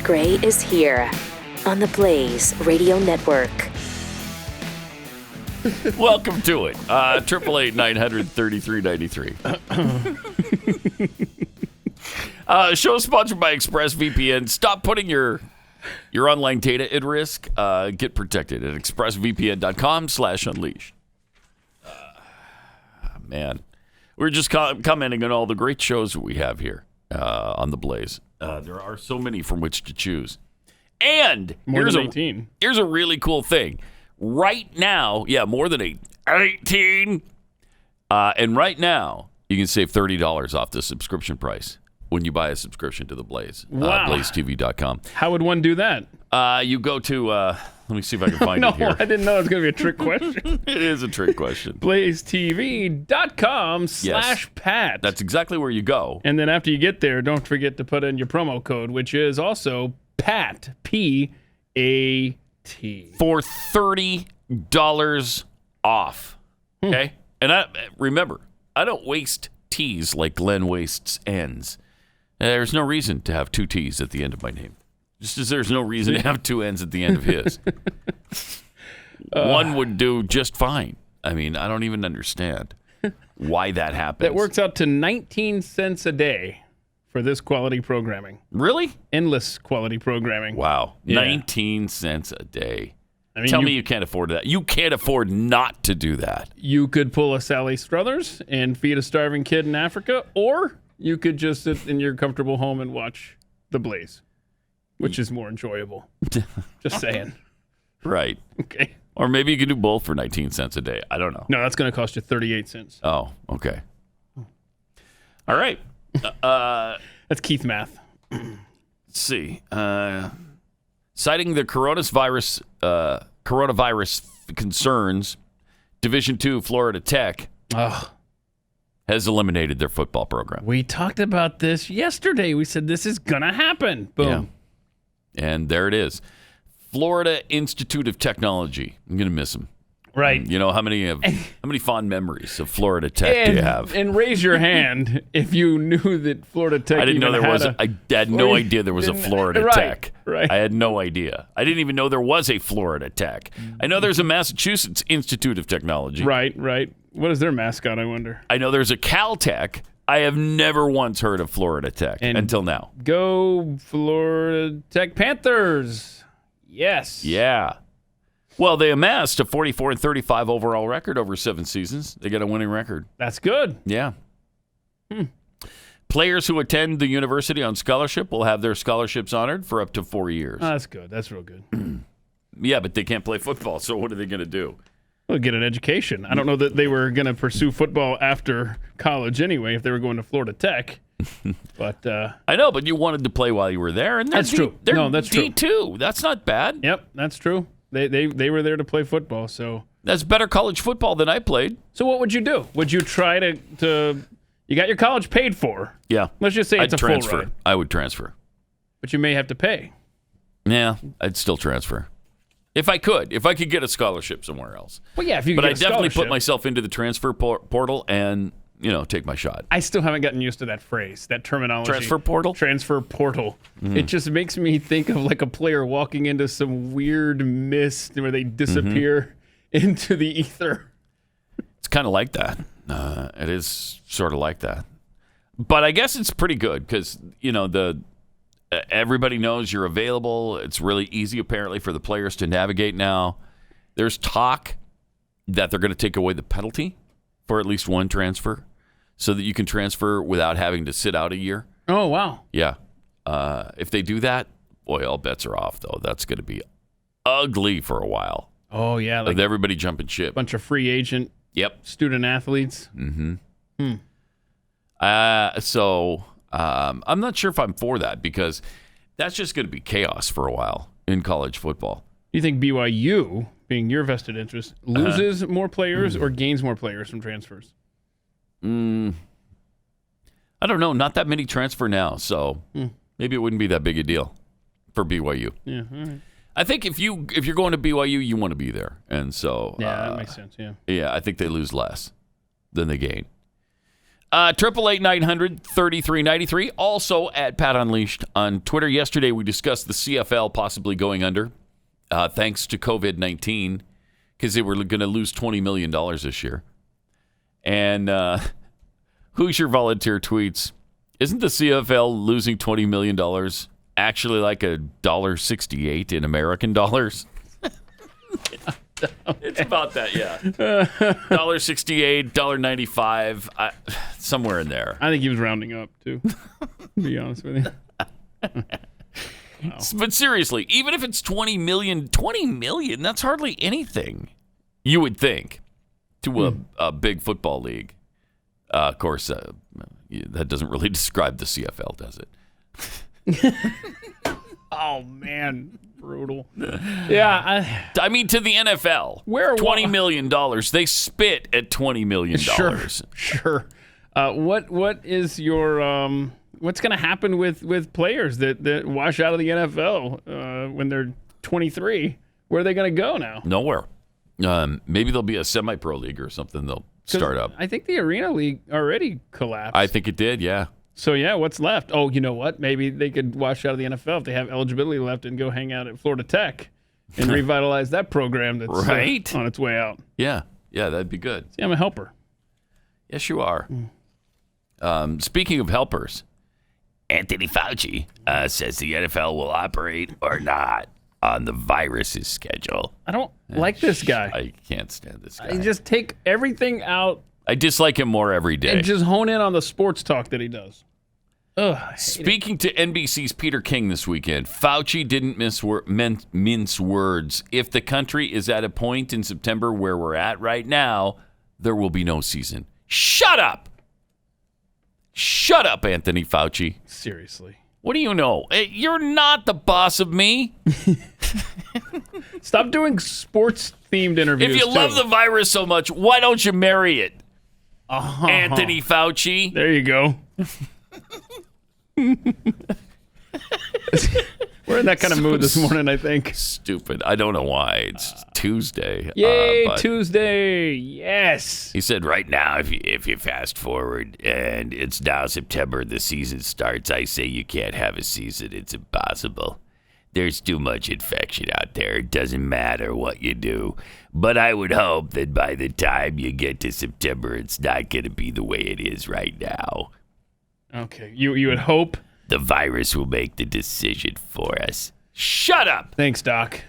Gray is here on the Blaze Radio Network. Welcome to it. 888-900-3393. Show sponsored by ExpressVPN. Stop putting your online data at risk. Get protected at expressvpn.com/unleashed. Man, we're just commenting on all the great shows that we have here on the Blaze. There are so many from which to choose. And here's a really cool thing. Right now, more than 18. And right now, you can save $30 off the subscription price when you buy a subscription to the Blaze. Wow. BlazeTV.com. How would one do that? You go to, let me see if I can find it here. No, I didn't know it was going to be a trick question. It is a trick question. BlazeTV.com/Pat. That's exactly where you go. And then after you get there, don't forget to put in your promo code, which is also PAT, P-A-T. For $30 off. Okay? And remember, I don't waste T's like Glenn wastes N's. There's no reason to have two T's at the end of my name. Just as there's no reason to have two N's at the end of his. One would do just fine. I mean, I don't even understand why that happens. That works out to 19 cents a day for this quality programming. Really? Endless quality programming. Wow. Yeah. 19 cents a day. I mean, Tell me you can't afford that. You can't afford not to do that. You could pull a Sally Struthers and feed a starving kid in Africa, or you could just sit in your comfortable home and watch The Blaze, which is more enjoyable. Just saying. Right. Okay. Or maybe you can do both for 19 cents a day. I don't know. No, that's going to cost you 38 cents. Oh, okay. All right. That's Keith math. Let's see. Citing the coronavirus concerns, Division II Florida Tech has eliminated their football program. We talked about this yesterday. We said this is going to happen. Boom. Yeah. And there it is. Florida Institute of Technology. I'm going to miss them. Right. You know, how many fond memories of Florida Tech do you have? And raise your hand if you knew that Florida Tech I didn't know there was. I had no idea there was a Florida Tech. Right. I had no idea. I didn't even know there was a Florida Tech. I know there's a Massachusetts Institute of Technology. Right. What is their mascot, I wonder? I know there's a Caltech. I have never once heard of Florida Tech until now. Go Florida Tech Panthers. Yes. Yeah. Well, they amassed a 44-35 overall record over 7 seasons. They got a winning record. That's good. Yeah. Players who attend the university on scholarship will have their scholarships honored for up to 4 years. Oh, that's good. That's real good. Yeah, but they can't play football, so what are they going to do? Well, get an education. I don't know that they were going to pursue football after college anyway if they were going to Florida Tech. But I know, but you wanted to play while you were there, and that's true. They're that's true. D2. That's not bad. Yep, that's true. They were there to play football, so that's better college football than I played. So what would you do? Would you try to you got your college paid for? Yeah. Let's just say it's I'd a transfer. full ride. I would transfer. But you may have to pay. Yeah, I'd still transfer. If I could get a scholarship somewhere else. Well, yeah, if you could But get I definitely scholarship. put myself into the transfer portal and, take my shot. I still haven't gotten used to that phrase, that terminology. Transfer portal? Transfer portal. It just makes me think of like a player walking into some weird mist where they disappear into the ether. It's kind of like that. It is sort of like that. But I guess it's pretty good because, everybody knows you're available. It's really easy, apparently, for the players to navigate now. There's talk that they're going to take away the penalty for at least one transfer so that you can transfer without having to sit out a year. Oh, wow. Yeah. If they do that, boy, all bets are off, though. That's going to be ugly for a while. Oh, yeah. With everybody jumping ship. Bunch of free agent student athletes. Mm-hmm. So I'm not sure if I'm for that because that's just going to be chaos for a while in college football. Do you think BYU, being your vested interest, loses more players or gains more players from transfers? I don't know. Not that many transfer now, so maybe it wouldn't be that big a deal for BYU. Yeah, all right. I think if you're going to BYU, you want to be there, and so that makes sense. Yeah. Yeah, I think they lose less than they gain. 888-900-3393. Also at Pat Unleashed on Twitter. Yesterday we discussed the CFL possibly going under thanks to COVID-19 because they were going to lose $20 million this year. And Hoosier Volunteer tweets, isn't the CFL losing $20 million actually like $1.68 in American dollars? It's about that, yeah. $1.68, $1.95, somewhere in there. I think he was rounding up, too, to be honest with you. Wow. But seriously, even if it's $20 million, that's hardly anything, you would think, to a big football league. Of course, that doesn't really describe the CFL, does it? Oh, man. Brutal. Yeah. I mean, to the NFL, $20 million. They spit at $20 million. Sure. What is your what's going to happen with players that wash out of the NFL when they're 23? Where are they going to go now? Nowhere. Maybe there'll be a semi-pro league or something they'll start up. I think the Arena League already collapsed. I think it did, yeah. So, yeah, what's left? Oh, you know what? Maybe they could wash out of the NFL if they have eligibility left and go hang out at Florida Tech and revitalize that program that's on its way out. Yeah, that'd be good. See, I'm a helper. Yes, you are. Speaking of helpers, Anthony Fauci says the NFL will operate or not on the virus's schedule. I don't like this guy. I can't stand this guy. I just take everything out. I dislike him more every day. And just hone in on the sports talk that he does. Ugh, Speaking to NBC's Peter King this weekend, Fauci didn't mince words. If the country is at a point in September where we're at right now, there will be no season. Shut up! Shut up, Anthony Fauci. Seriously. What do you know? You're not the boss of me. Stop doing sports-themed interviews, If you love the virus so much, why don't you marry it? Anthony Fauci. There you go. We're in that kind of mood this morning, I think. Stupid. I don't know why. It's Tuesday. Yay, Tuesday. Yes. He said right now, if you fast forward and it's now September, the season starts, I say you can't have a season. It's impossible. There's too much infection out there. It doesn't matter what you do. But I would hope that by the time you get to September, it's not going to be the way it is right now. Okay. You would hope? The virus will make the decision for us. Shut up! Thanks, Doc.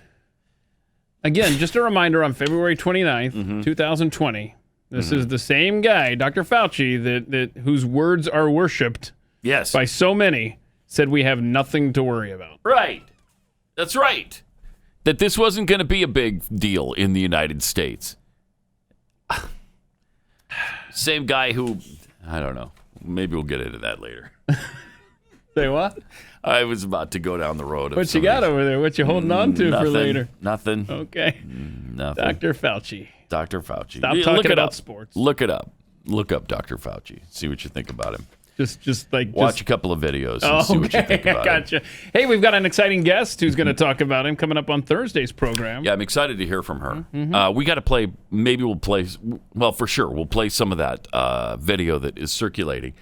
Again, just a reminder, on February 29th, 2020, this is the same guy, Dr. Fauci, that whose words are worshipped by so many, said we have nothing to worry about. Right. That's right. That this wasn't going to be a big deal in the United States. Same guy who, I don't know. Maybe we'll get into that later. Say what? I was about to go down the road. What you got over there? What you holding on to for later? Nothing. Okay. Nothing. Dr. Fauci. Dr. Fauci. Stop talking about sports. Look it up. Look up Dr. Fauci. See what you think about him. Watch a couple of videos and see what you think about gotcha. him. Hey, we've got an exciting guest who's going to talk about him coming up on Thursday's program. Yeah, I'm excited to hear from her. We got to play, we'll play some of that video that is circulating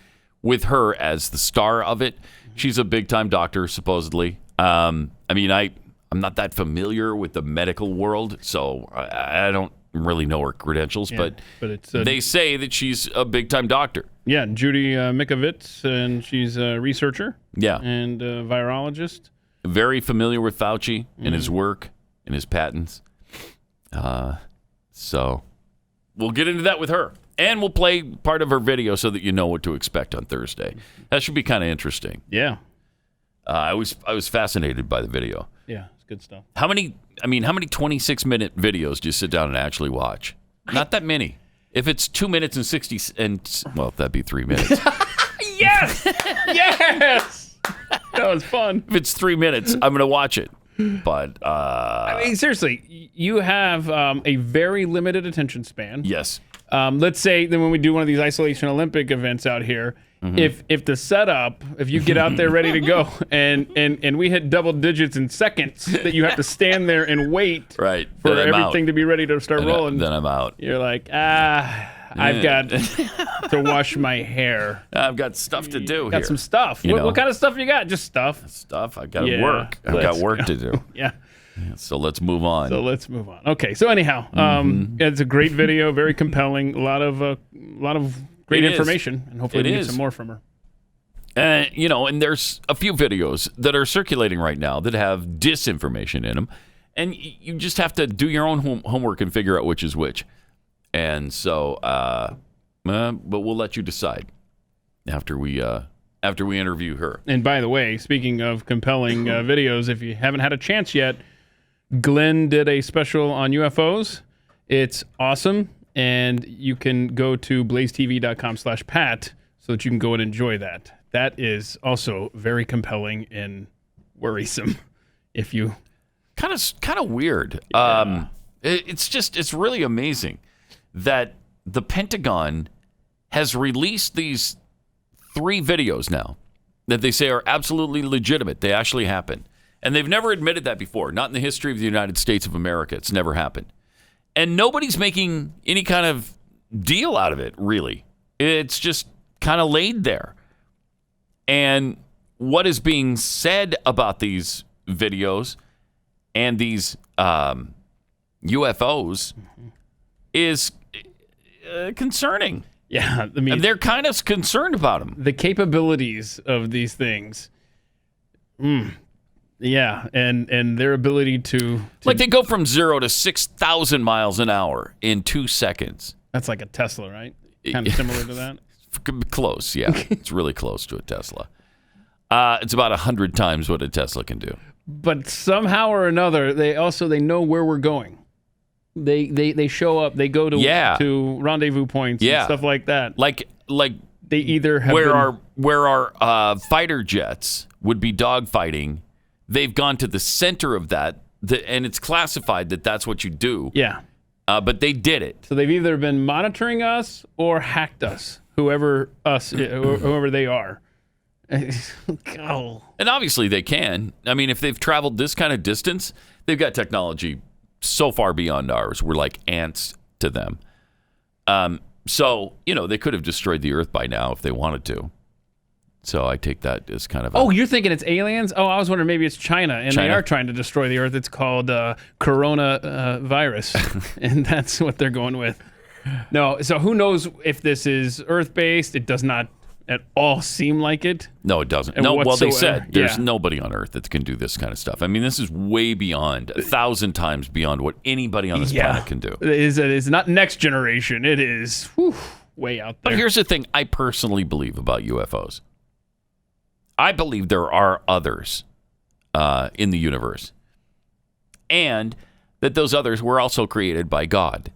with her as the star of it. She's a big-time doctor, supposedly. I'm not that familiar with the medical world, so I don't really know her credentials, but it's they say that she's a big-time doctor. Yeah, Judy Mikovits, and she's a researcher. Yeah. And a virologist. Very familiar with Fauci and his work and his patents. So we'll get into that with her. And we'll play part of her video so that you know what to expect on Thursday. That should be kind of interesting. Yeah. I was fascinated by the video. Yeah, it's good stuff. How many 26-minute videos do you sit down and actually watch? Not that many. If it's 2 minutes and 60, that'd be 3 minutes. Yes! Yes! That was fun. If it's 3 minutes, I'm going to watch it. But, seriously, you have a very limited attention span. Yes. Let's say that when we do one of these Isolation Olympic events out here, if the setup, if you get out there ready to go and we hit double digits in seconds, that you have to stand there and wait for everything to be ready to start rolling. Then I'm out. You're like, I I've got to wash my hair. I've got stuff to do. Got some stuff. What kind of stuff you got? Just stuff. Stuff. I got to work. I've got work to do. Yeah. So let's move on. Okay. So anyhow, it's a great video, very compelling. A lot of great information, and hopefully we get some more from her. And there's a few videos that are circulating right now that have disinformation in them, and you just have to do your own homework and figure out which is which. And so, but we'll let you decide after we interview her. And by the way, speaking of compelling videos, if you haven't had a chance yet, Glenn did a special on UFOs. It's awesome, and you can go to blazetv.com/Pat so that you can go and enjoy that. That is also very compelling and worrisome. If you kind of weird. Yeah. It's really amazing that the Pentagon has released these 3 videos now that they say are absolutely legitimate. They actually happened. And they've never admitted that before. Not in the history of the United States of America. It's never happened. And nobody's making any kind of deal out of it, really. It's just kind of laid there. And what is being said about these videos and these UFOs is concerning. Yeah, I mean, they're kind of concerned about them. The capabilities of these things. Yeah, and their ability to like they go from 0 to 6,000 miles an hour in 2 seconds. That's like a Tesla, right? Kind of similar to that. Close, yeah. It's really close to a Tesla. It's about 100 times what a Tesla can do. But somehow or another, they know where we're going. They show up. They go to rendezvous points and stuff like that. Like they either have where our fighter jets would be dogfighting. They've gone to the center of that, and it's classified that that's what you do. Yeah. But they did it. So they've either been monitoring us or hacked us, whoever they are. Oh. And obviously they can. I mean, if they've traveled this kind of distance, they've got technology so far beyond ours. We're like ants to them. So, they could have destroyed the Earth by now if they wanted to. So I take that as kind of you're thinking it's aliens? Oh, I was wondering maybe it's China, and they are trying to destroy the Earth. It's called Corona virus, and that's what they're going with. No, so who knows if this is Earth-based? It does not at all seem like it. No, it doesn't. No, well, they said there's nobody on Earth that can do this kind of stuff. I mean, this is way beyond, 1,000 times beyond what anybody on this planet can do. It's not next generation. It is way out there. But here's the thing I personally believe about UFOs. I believe there are others in the universe. And that those others were also created by God.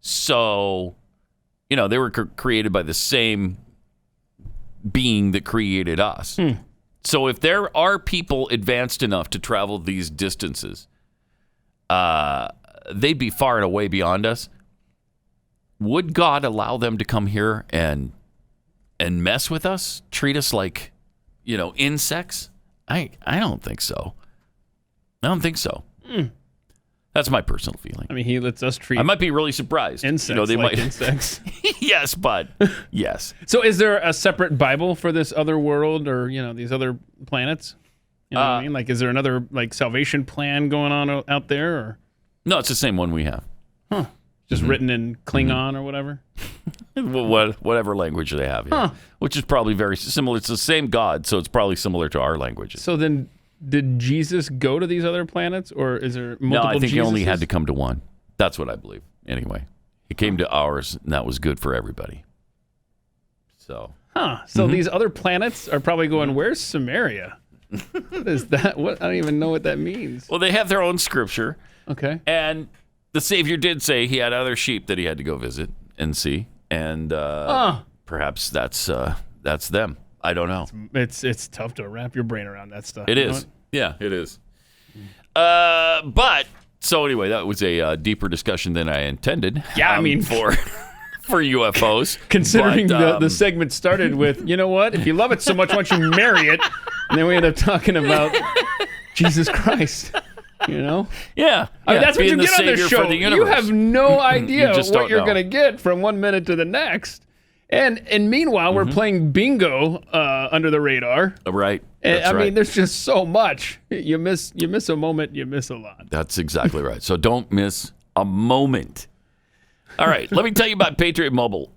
So, they were created by the same being that created us. So if there are people advanced enough to travel these distances, they'd be far and away beyond us. Would God allow them to come here and mess with us? Treat us like, insects? I don't think so. I don't think so. That's my personal feeling. I mean, he lets us treat. I might be really surprised. Insects like insects. Yes, bud. Yes. So, is there a separate Bible for this other world, or these other planets? You know what I mean? Like, is there another salvation plan going on out there? Or? No, it's the same one we have. Huh? Just written in Klingon or whatever. Whatever language they have here, which is probably very similar. It's the same God, so it's probably similar to our languages. So then. Did Jesus go to these other planets, or is there multiple No, I think Jesuses? He only had to come to one. That's what I believe. Anyway, He came to ours, and that was good for everybody. So. So these other planets are probably going, where's Samaria? What is that? I don't even know what that means. Well, they have their own scripture. Okay. And the Savior did say He had other sheep that He had to go visit and see. And perhaps that's them. I don't know. It's tough to wrap your brain around that stuff. It is. Yeah, it is. But so anyway, that was a deeper discussion than I intended. Yeah, I mean for UFOs. Considering the segment started with, you know what? If you love it so much, why don't you marry it? And then we end up talking about Jesus Christ. You know? Yeah. I mean, that's what you get on this show. You have no idea what you're going to get from 1 minute to the next. And meanwhile, we're playing bingo under the radar. Right. And, I mean, there's just so much. You miss a moment, you miss a lot. That's exactly right. So don't miss a moment. All right, let me tell you about Patriot Mobile.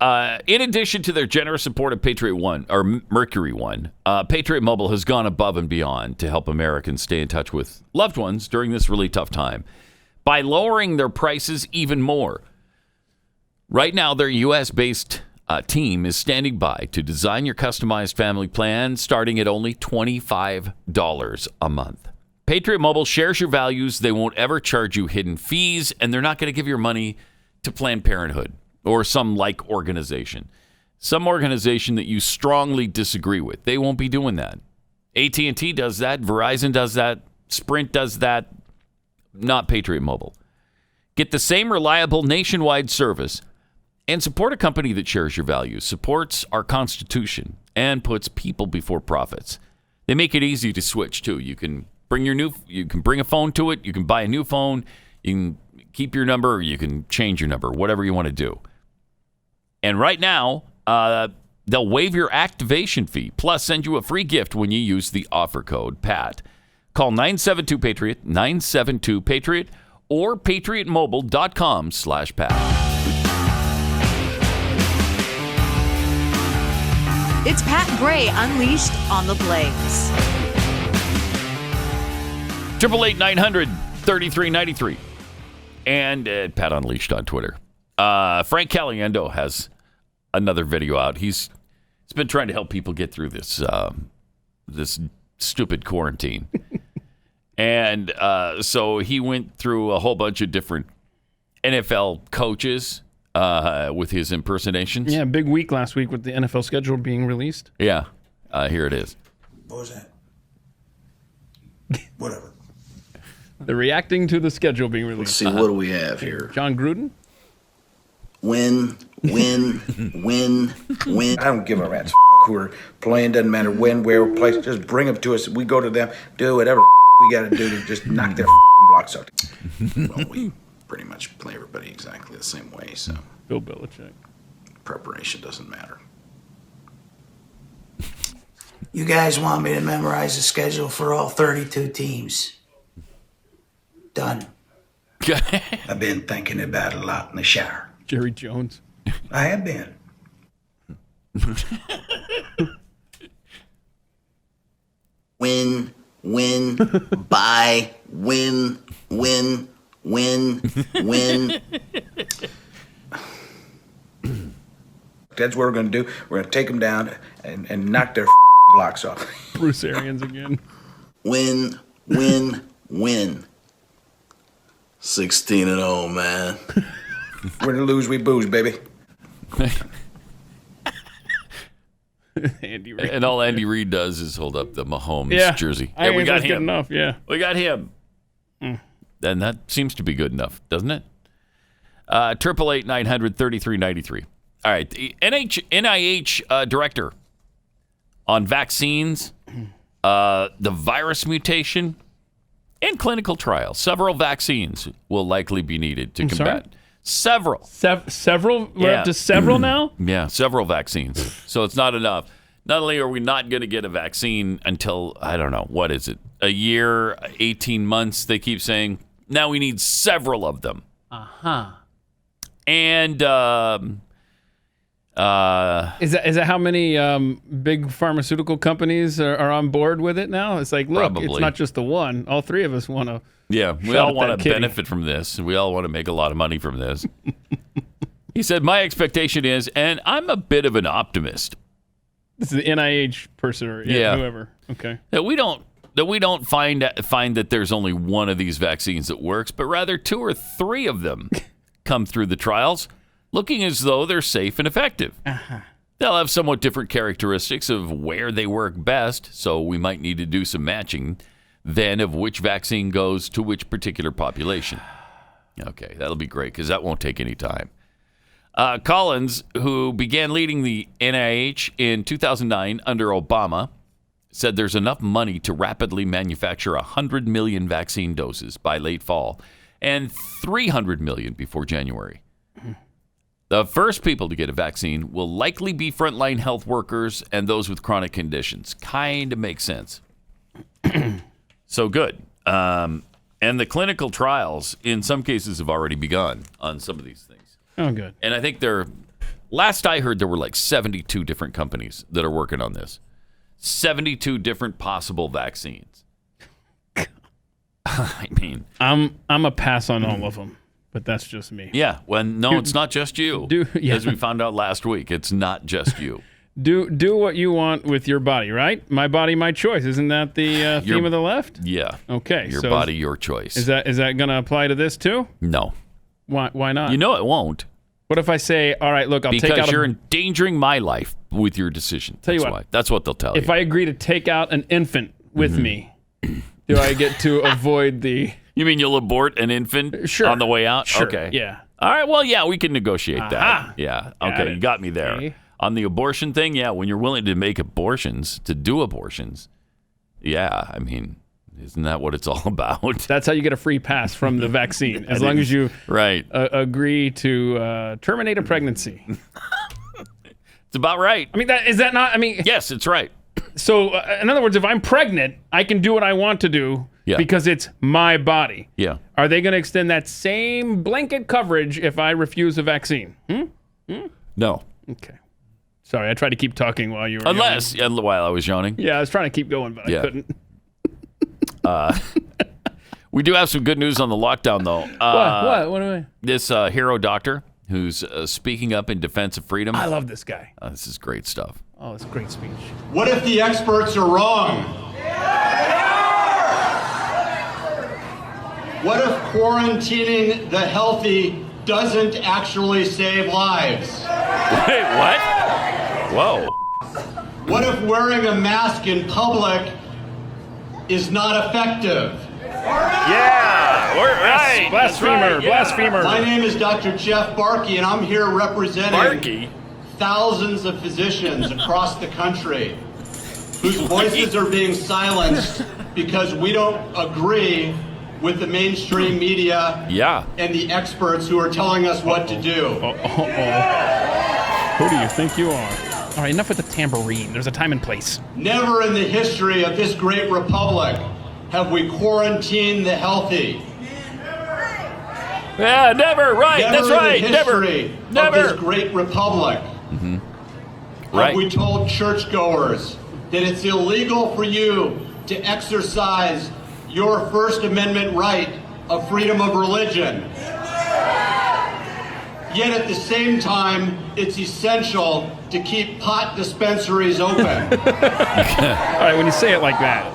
In addition to their generous support of Patriot One, or Mercury One, Patriot Mobile has gone above and beyond to help Americans stay in touch with loved ones during this really tough time by lowering their prices even more. Right now, their U.S.-based team is standing by to design your customized family plan starting at only $25 a month. Patriot Mobile shares your values. They won't ever charge you hidden fees, and they're not going to give your money to Planned Parenthood or some like organization. Some organization that you strongly disagree with. They won't be doing that. AT&T does that. Verizon does that. Sprint does that. Not Patriot Mobile. Get the same reliable nationwide service and support a company that shares your values, supports our Constitution, and puts people before profits. They make it easy to switch too. You can bring a phone to it. You can buy a new phone. You can keep your number, or you can change your number, whatever you want to do. And right now, they'll waive your activation fee, plus send you a free gift when you use the offer code PAT. Call 972-PATRIOT, 972-PATRIOT, or patriotmobile.com/PAT. It's Pat Gray Unleashed on the Blaze. 888-900-3393. And Pat Unleashed on Twitter. Frank Caliendo has another video out. He's been trying to help people get through this stupid quarantine. And so he went through a whole bunch of different NFL coaches with his impersonations. Yeah, big week last week with the NFL schedule being released. Yeah, here it is. What was that? Whatever. They're reacting to the schedule being released. Let's see, what do we have here? John Gruden? Win. I don't give a rat's who are playing. Doesn't matter when, where, place. Just bring them to us. We go to them, do whatever we got to do to just knock their blocks out. Well, we pretty much play everybody exactly the same way, so. Bill Belichick. Preparation doesn't matter. You guys want me to memorize the schedule for all 32 teams? Done. I've been thinking about it a lot in the shower. Jerry Jones. I have been. Win, buy, win. That's what we're going to do. We're going to take them down and knock their blocks off. Bruce Arians again. Win. 16-0, man. We're to lose, we booze, baby. Andy Reid. And all Andy Reid does is hold up the Mahomes jersey. Yeah, we got him. Good enough, yeah. We got him. And that seems to be good enough, doesn't it? 888-900-3393. All right, the NIH director on vaccines, the virus mutation, and clinical trials. Several vaccines will likely be needed to combat. Several. Several? We're up to several now? Yeah, several vaccines. So it's not enough. Not only are we not going to get a vaccine until, I don't know, what is it? A year, 18 months, they keep saying. Now we need several of them. Uh-huh. And is that how many big pharmaceutical companies are on board with it now? It's like, look, probably. It's not just the one. All three of us want to. Yeah, we all want to benefit from this. We all want to make a lot of money from this. He said, my expectation is, and I'm a bit of an optimist. This is the NIH person or whoever. Okay. That we don't find that there's only one of these vaccines that works, but rather 2 or 3 of them come through the trials, looking as though they're safe and effective. Uh-huh. They'll have somewhat different characteristics of where they work best, so we might need to do some matching then of which vaccine goes to which particular population. Okay, that'll be great because that won't take any time. Collins, who began leading the NIH in 2009 under Obama, said there's enough money to rapidly manufacture 100 million vaccine doses by late fall and 300 million before January. The first people to get a vaccine will likely be frontline health workers and those with chronic conditions. Kind of makes sense. So good. And the clinical trials, in some cases, have already begun on some of these things. Oh, good. And I think last I heard, there were like 72 different companies that are working on this. 72 different possible vaccines. I mean, I'm a pass on all of them. But that's just me. Yeah. Well, no, it's not just you. As we found out last week, it's not just you. Do what you want with your body, right? My body, my choice. Isn't that the theme of the left? Yeah. Okay. Your body, your choice. Is that going to apply to this too? No. Why not? You know it won't. What if I say, all right, look, I'll take out because you're endangering my life with your decision. Tell you what. That's what they'll tell you. If I agree to take out an infant with me, do I get to avoid the... You mean you'll abort an infant on the way out? Sure. Okay. Yeah. All right. Well, yeah, we can negotiate that. Yeah. Okay. You got me there. Okay. On the abortion thing, yeah, when you're willing to make abortions, to do abortions, yeah, I mean, isn't that what it's all about? That's how you get a free pass from the vaccine, as long as you agree to terminate a pregnancy. It's about right. I mean, is that not? I mean, yes, it's right. So, in other words, if I'm pregnant, I can do what I want to do because it's my body. Yeah. Are they going to extend that same blanket coverage if I refuse a vaccine? No. Okay. Sorry, I tried to keep talking while you were while I was yawning. Yeah, I was trying to keep going, but I couldn't. We do have some good news on the lockdown, though. What do I? This hero doctor who's speaking up in defense of freedom. I love this guy. This is great stuff. Oh, it's a great speech. What if the experts are wrong? What if quarantining the healthy doesn't actually save lives? Wait, what? Whoa. What if wearing a mask in public is not effective? Yeah, we're right. Blasphemer, blasphemer. My name is Dr. Jeff Barkey, and I'm here representing thousands of physicians across the country whose voices are being silenced because we don't agree with the mainstream media and the experts who are telling us what to do. Who do you think you are? All right, enough with the tambourine. There's a time and place. Never in the history of this great republic have we quarantined the healthy. Yeah, never. Right. That's right. Never in the history of this great republic have we told churchgoers that it's illegal for you to exercise your First Amendment right of freedom of religion. Yet at the same time, it's essential to keep pot dispensaries open. All right, when you say it like that.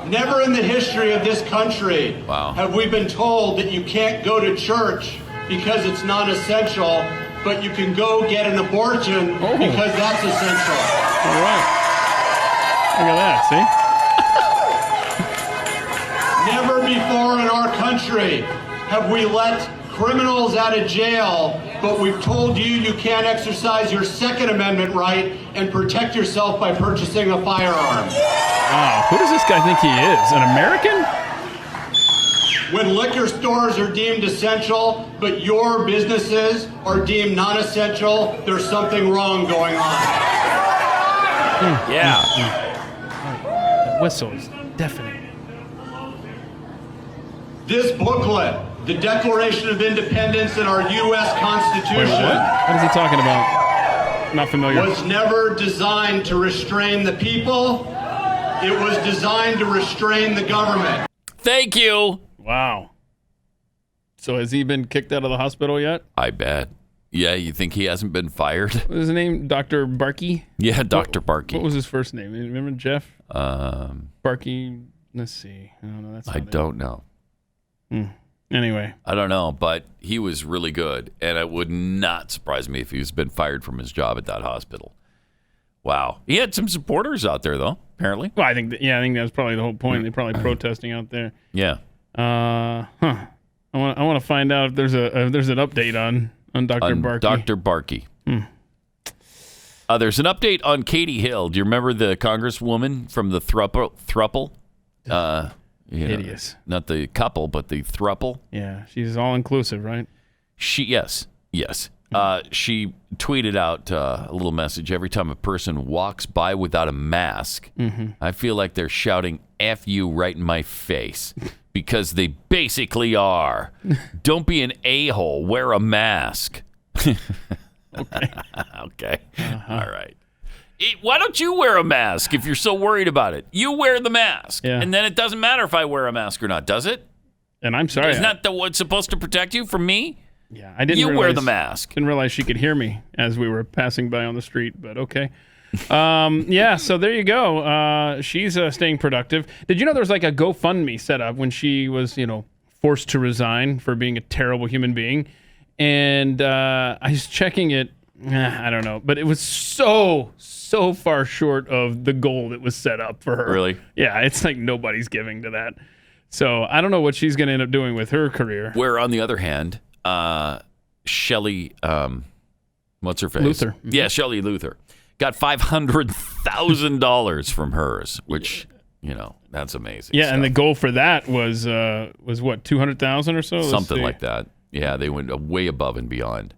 Never in the history of this country have we been told that you can't go to church because it's non-essential, but you can go get an abortion because that's essential. All right. Look at that, see? Never before in our country have we let criminals out of jail, but we've told you can't exercise your Second Amendment right and protect yourself by purchasing a firearm. Wow, who does this guy think he is? An American? When liquor stores are deemed essential, but your businesses are deemed non-essential, there's something wrong going on. Yeah. The whistle is deafening. This booklet, the Declaration of Independence in our U.S. Constitution. What is he talking about? Not familiar. Was never designed to restrain the people. It was designed to restrain the government. Thank you. Wow. So has he been kicked out of the hospital yet? I bet. Yeah, you think he hasn't been fired? What was his name? Dr. Barkey? Yeah, Dr. Barkey. What was his first name? Remember Jeff? Barkey. Let's see. I don't know. Anyway. I don't know, but he was really good, and it would not surprise me if he's been fired from his job at that hospital. Wow. He had some supporters out there, though, apparently. Well, I think that was probably the whole point. They're probably protesting out there. Yeah. I want to find out if there's an update on Dr. Barkey. Dr. Barkey. There's an update on Katie Hill. Do you remember the congresswoman from the thruple? Hideous. Not the couple, but the thruple. Yeah, she's all inclusive, right? Yes. She tweeted out a little message. Every time a person walks by without a mask, I feel like they're shouting F you right in my face because they basically are. Don't be an a-hole. Wear a mask. Okay. All right. Why don't you wear a mask if you're so worried about it? You wear the mask. Yeah. And then it doesn't matter if I wear a mask or not, does it? And I'm sorry. Isn't that what's supposed to protect you from me? Yeah, I didn't You realize, wear the mask. Didn't realize she could hear me as we were passing by on the street, but okay. Yeah, so there you go. She's staying productive. Did you know there was like a GoFundMe set up when she was, forced to resign for being a terrible human being? And I was checking it. I don't know, but it was so far short of the goal that was set up for her. Really? Yeah, it's like nobody's giving to that. So I don't know what she's going to end up doing with her career. Where, on the other hand, Shelley, what's her face? Luther. Yeah, Shelley Luther got $500,000 from hers, which that's amazing. Yeah, stuff. and the goal for that was what, 200,000 or so? Something like that. Yeah, they went way above and beyond.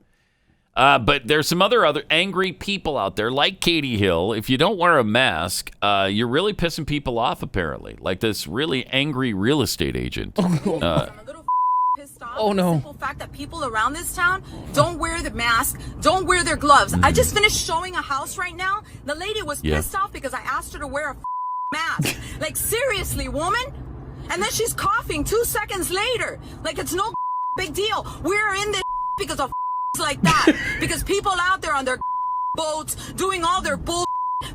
But there's some other angry people out there, like Katie Hill. If you don't wear a mask, you're really pissing people off, apparently. Like this really angry real estate agent. I'm a little pissed off. Oh, no. The simple fact that people around this town don't wear the mask, don't wear their gloves. I just finished showing a house right now. The lady was pissed off because I asked her to wear a mask. Like, seriously, woman? And then she's coughing 2 seconds later. Like, it's no big deal. We're in this because of like that, because people out there on their boats doing all their bull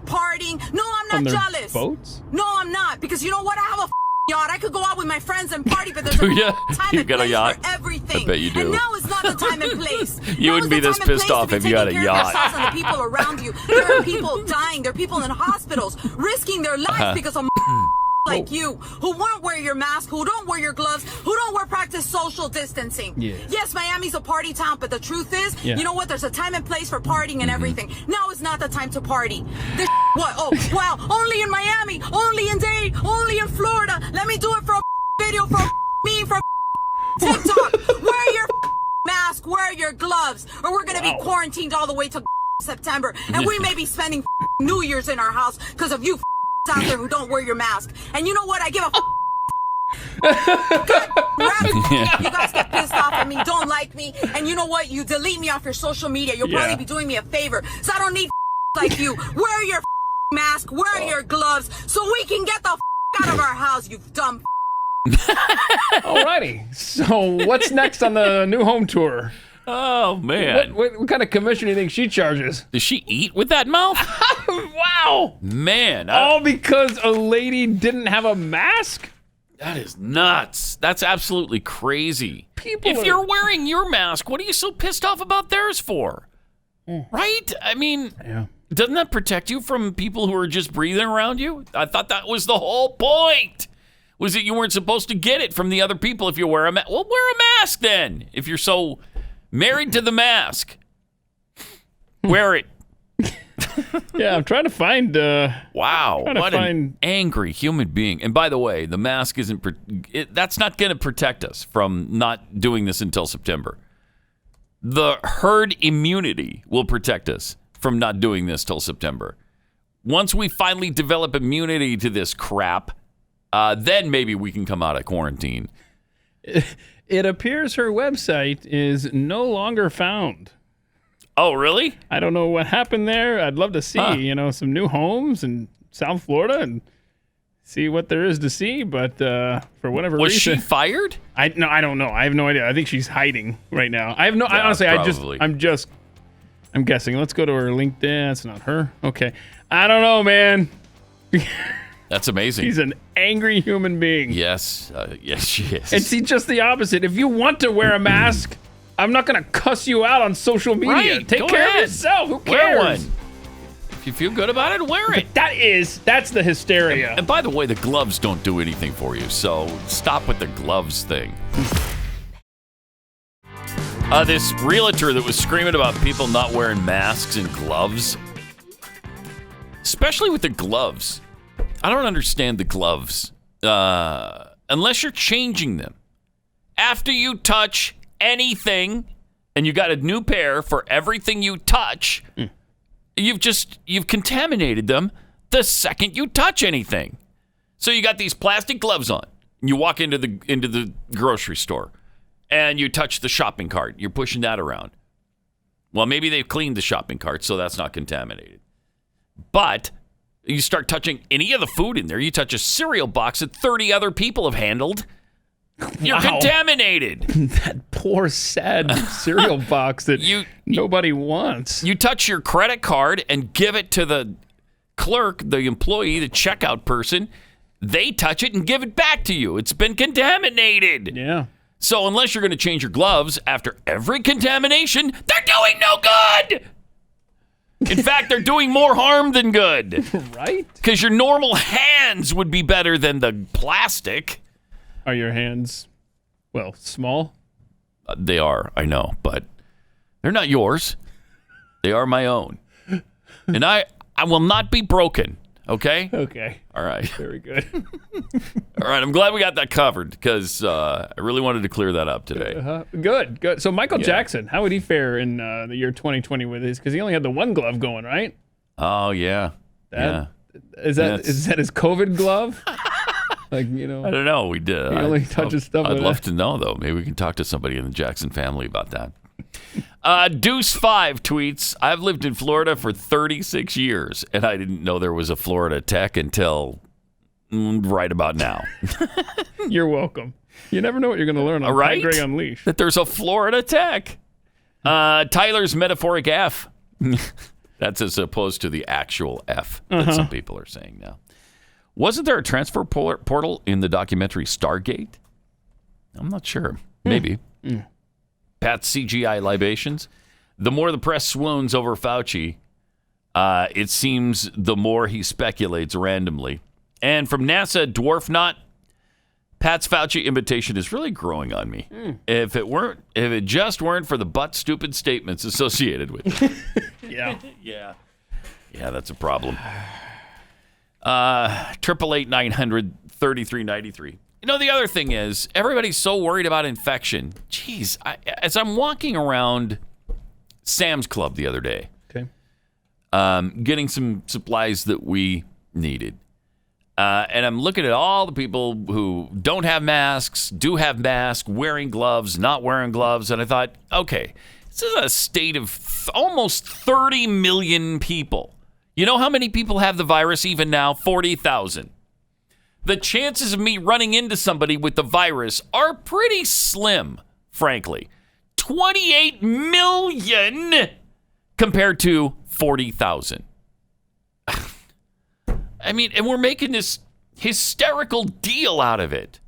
partying. No, I'm not jealous. Boats? No, I'm not, because you know what? I have a yacht. I could go out with my friends and party, but there's a Do ya? time You and got a place yacht? for everything. I bet you do. And now is not the time and place. You Now wouldn't is be the this time and pissed place to off be if you had a taking care of yacht. yourselves and the people around you. There are people dying. There are people in hospitals risking their lives because of like you, who won't wear your mask, who don't wear your gloves, who don't practice social distancing. Yes, Miami's a party town, but the truth is, you know what? There's a time and place for partying and everything. Now is not the time to party. This what? Oh, wow. Only in Miami, only in Dade, only in Florida. Let me do it for a video, for me, for TikTok. Wear your mask, wear your gloves, or we're going to be quarantined all the way to September. And we may be spending New Year's in our house because of you out there who don't wear your mask. And you know what? I give a you guys get pissed off at me, don't like me, and you know what? You delete me off your social media. You'll probably be doing me a favor. So I don't need like you. Wear your mask, wear your gloves, so we can get the out of our house, you dumb. Alrighty. So what's next on the new home tour? Oh, man. What kind of commission do you think she charges? Does she eat with that mouth? Wow. Man. All because a lady didn't have a mask? That is nuts. That's absolutely crazy. If you're wearing your mask, what are you so pissed off about theirs for? Right? I mean, doesn't that protect you from people who are just breathing around you? I thought that was the whole point. Was that you weren't supposed to get it from the other people if you wear a mask? Well, wear a mask then. If you're so married to the mask, wear it. Yeah, I'm trying to find. Wow, what an angry human being! And by the way, the mask isn't. That's not going to protect us from not doing this until September. The herd immunity will protect us from not doing this till September. Once we finally develop immunity to this crap, then maybe we can come out of quarantine. It appears her website is no longer found. Oh, really? I don't know what happened there. I'd love to see, some new homes in South Florida and see what there is to see. But for whatever reason, was she fired? I don't know. I have no idea. I think she's hiding right now. I have no. Yeah, honestly, probably. I'm guessing. Let's go to her LinkedIn. That's not her. Okay. I don't know, man. That's amazing. She's an angry human being. Yes. Yes, she is. And see, just the opposite. If you want to wear a mask, I'm not going to cuss you out on social media. Right. Take Go care ahead. of yourself. Who cares? Wear one. If you feel good about it, wear it. But that's the hysteria. And by the way, the gloves don't do anything for you, so stop with the gloves thing. This realtor that was screaming about people not wearing masks and gloves, especially with the gloves. I don't understand the gloves unless you're changing them. After you touch anything, and you got a new pair for everything you touch, you've contaminated them the second you touch anything. So you got these plastic gloves on. You walk into the grocery store, and you touch the shopping cart. You're pushing that around. Well, maybe they've cleaned the shopping cart, so that's not contaminated. But you start touching any of the food in there. You touch a cereal box that 30 other people have handled. You're contaminated. That poor, sad cereal box that nobody wants. You touch your credit card and give it to the clerk, the employee, the checkout person. They touch it and give it back to you. It's been contaminated. Yeah. So unless you're going to change your gloves after every contamination, they're doing no good. In fact, they're doing more harm than good. Right? Because your normal hands would be better than the plastic. Are your hands, well, small? They are, I know, but they're not yours. They are my own. And I will not be broken, okay? Okay. All right. Very good. All right, I'm glad we got that covered because I really wanted to clear that up today. Good. So Michael Jackson, how would he fare in the year 2020 with his? Because he only had the one glove going, right? Oh, yeah. Is that his COVID glove? Like, you know, I don't know. We did. He only touches stuff. I'd love to know, though. Maybe we can talk to somebody in the Jackson family about that. Deuce5 tweets, I've lived in Florida for 36 years, and I didn't know there was a Florida Tech until right about now. You're welcome. You never know what you're going to learn on Pat Gray Unleashed. That there's a Florida Tech. Tyler's metaphoric F. That's as opposed to the actual F that some people are saying now. Wasn't there a transfer portal in the documentary Stargate? I'm not sure. Maybe. Pat's CGI libations. The more the press swoons over Fauci, it seems the more he speculates randomly. And from NASA Dwarf Knot, Pat's Fauci imitation is really growing on me. If it just weren't for the butt-stupid statements associated with it. Yeah, that's a problem. 888-900-3393. You know, the other thing is, everybody's so worried about infection. Jeez, as I'm walking around Sam's Club the other day, getting some supplies that we needed, and I'm looking at all the people who don't have masks, do have masks, wearing gloves, not wearing gloves, and I thought, okay, this is a state of almost 30 million people. You know how many people have the virus even now? 40,000. The chances of me running into somebody with the virus are pretty slim, frankly. 28 million compared to 40,000. I mean, and we're making this hysterical deal out of it.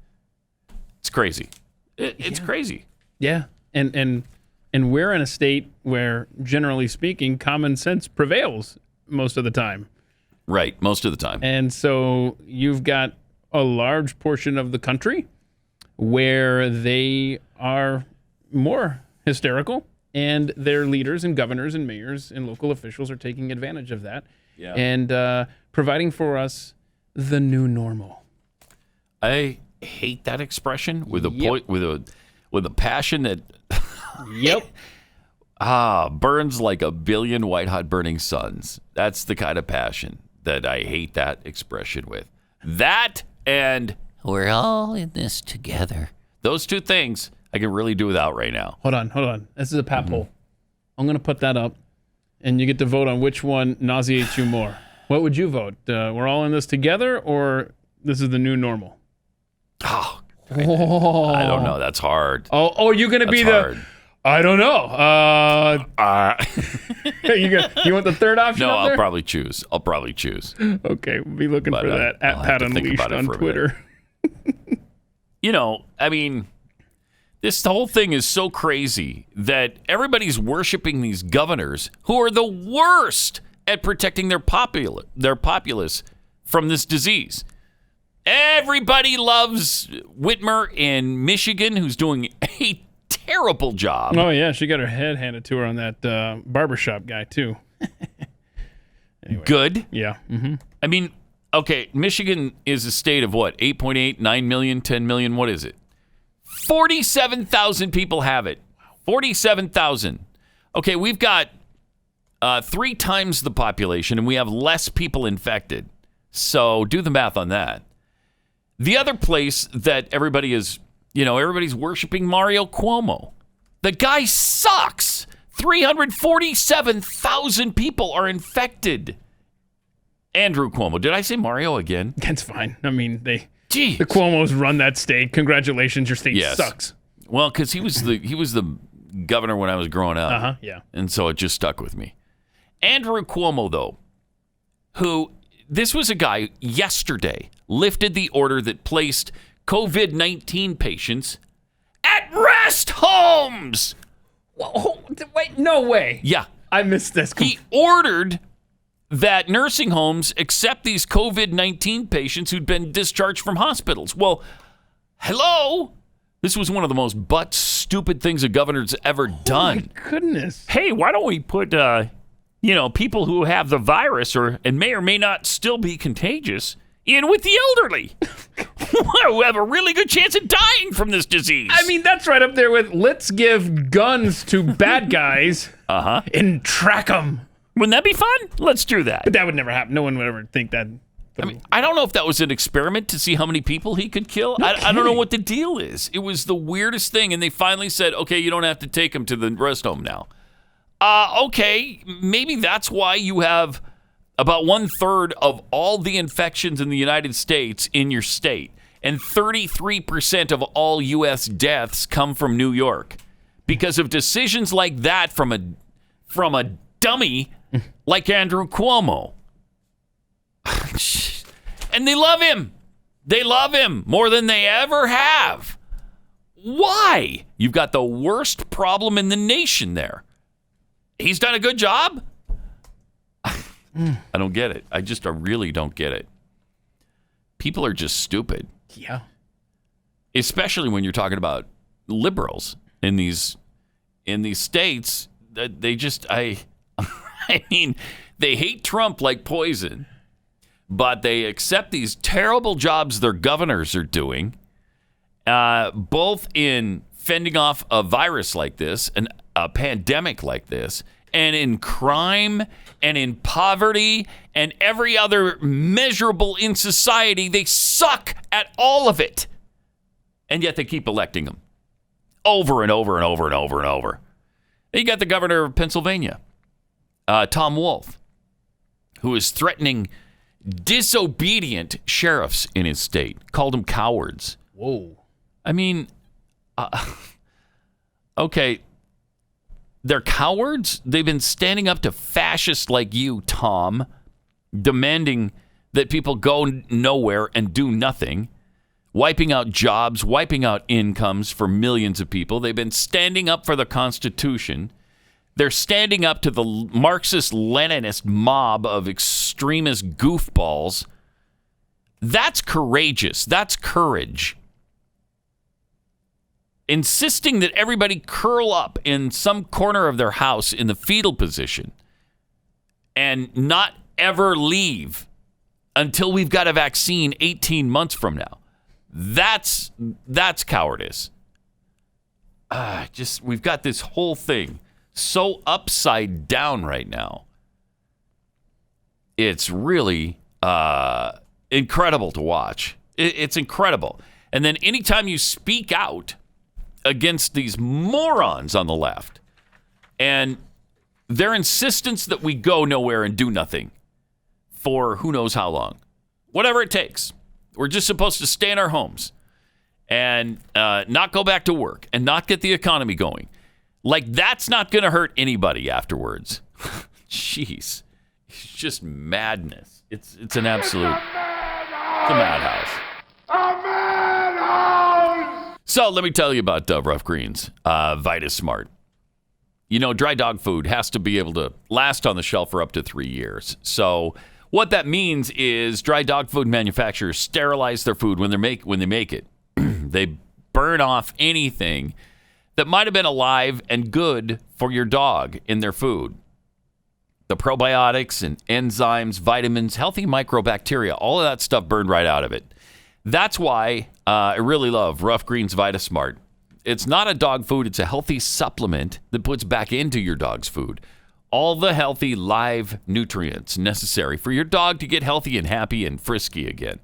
It's crazy. It's crazy. Yeah. And we're in a state where, generally speaking, common sense prevails most of the time. Right, most of the time. And so you've got a large portion of the country where they are more hysterical, and their leaders and governors and mayors and local officials are taking advantage of that and providing for us the new normal. I hate that expression with a passion that burns like a billion white-hot burning suns. That's the kind of passion that I hate that expression with. That and we're all in this together. Those two things I can really do without right now. Hold on. This is a Pat poll. I'm going to put that up, and you get to vote on which one nauseates you more. What would you vote? We're all in this together, or this is the new normal? I don't know. That's hard. Oh, you're going to be hard. I don't know. You want the third option? No, I'll probably choose. Okay, we'll be looking for that at Pat Unleashed on Twitter. You know, I mean, this whole thing is so crazy that everybody's worshiping these governors who are the worst at protecting their populace from this disease. Everybody loves Whitmer in Michigan, who's doing a terrible job. Oh, yeah. She got her head handed to her on that barbershop guy, too. Anyway. Good. Yeah. I mean, okay, Michigan is a state of what? 8.8, 9 million, 10 million? What is it? 47,000 people have it. 47,000. Okay, we've got 3 times the population, and we have less people infected. So do the math on that. The other place that everybody is, everybody's worshiping Mario Cuomo. The guy sucks. 347,000 people are infected. Andrew Cuomo. Did I say Mario again? That's fine. I mean, the Cuomos run that state. Congratulations, your state sucks. Well, because he was the governor when I was growing up. Yeah. And so it just stuck with me. Andrew Cuomo, though, this was a guy yesterday lifted the order that placed COVID-19 patients at rest homes. Whoa, wait, no way. Yeah. I missed this. He ordered that nursing homes accept these COVID-19 patients who'd been discharged from hospitals. Well, hello? This was one of the most butt-stupid things a governor's ever done. Oh, my goodness. Hey, why don't we put, people who have the virus and may or may not still be contagious in with the elderly who have a really good chance of dying from this disease. I mean, that's right up there with let's give guns to bad guys and track them. Wouldn't that be fun? Let's do that. But that would never happen. No one would ever think that. I mean, I don't know if that was an experiment to see how many people he could kill. I don't know what the deal is. It was the weirdest thing. And they finally said, okay, you don't have to take him to the rest home now. Okay, maybe that's why you have about 1/3 of all the infections in the United States in your state. And 33% of all U.S. deaths come from New York because of decisions like that from a dummy like Andrew Cuomo. And they love him. They love him more than they ever have. Why? You've got the worst problem in the nation there. He's done a good job? I don't get it. I really don't get it. People are just stupid. Yeah. Especially when you're talking about liberals in these states. They just, I mean, they hate Trump like poison, but they accept these terrible jobs their governors are doing, both in fending off a virus like this, and a pandemic like this, and in crime and in poverty and every other measurable in society. They suck at all of it. And yet they keep electing them over and over and over and over and over. You got the governor of Pennsylvania, Tom Wolf, who is threatening disobedient sheriffs in his state, called them cowards. Whoa. I mean, okay, they're cowards? They've been standing up to fascists like you, Tom, demanding that people go nowhere and do nothing, wiping out jobs, wiping out incomes for millions of people. They've been standing up for the Constitution. They're standing up to the Marxist-Leninist mob of extremist goofballs. That's courageous. That's courage. Insisting that everybody curl up in some corner of their house in the fetal position and not ever leave until we've got a vaccine 18 months from now. That's cowardice. We've got this whole thing so upside down right now. It's really incredible to watch. It's incredible. And then anytime you speak out against these morons on the left and their insistence that we go nowhere and do nothing for who knows how long, whatever it takes. We're just supposed to stay in our homes and not go back to work and not get the economy going. Like, that's not going to hurt anybody afterwards. Jeez. It's just madness. It's an absolute, it's a madhouse. A madhouse! So let me tell you about Rough Greens, Vita Smart. You know, dry dog food has to be able to last on the shelf for up to 3 years. So what that means is dry dog food manufacturers sterilize their food when they make it. They burn off anything that might have been alive and good for your dog in their food. The probiotics and enzymes, vitamins, healthy microbacteria, all of that stuff burned right out of it. That's why I really love Rough Greens VitaSmart. It's not a dog food. It's a healthy supplement that puts back into your dog's food all the healthy live nutrients necessary for your dog to get healthy and happy and frisky again.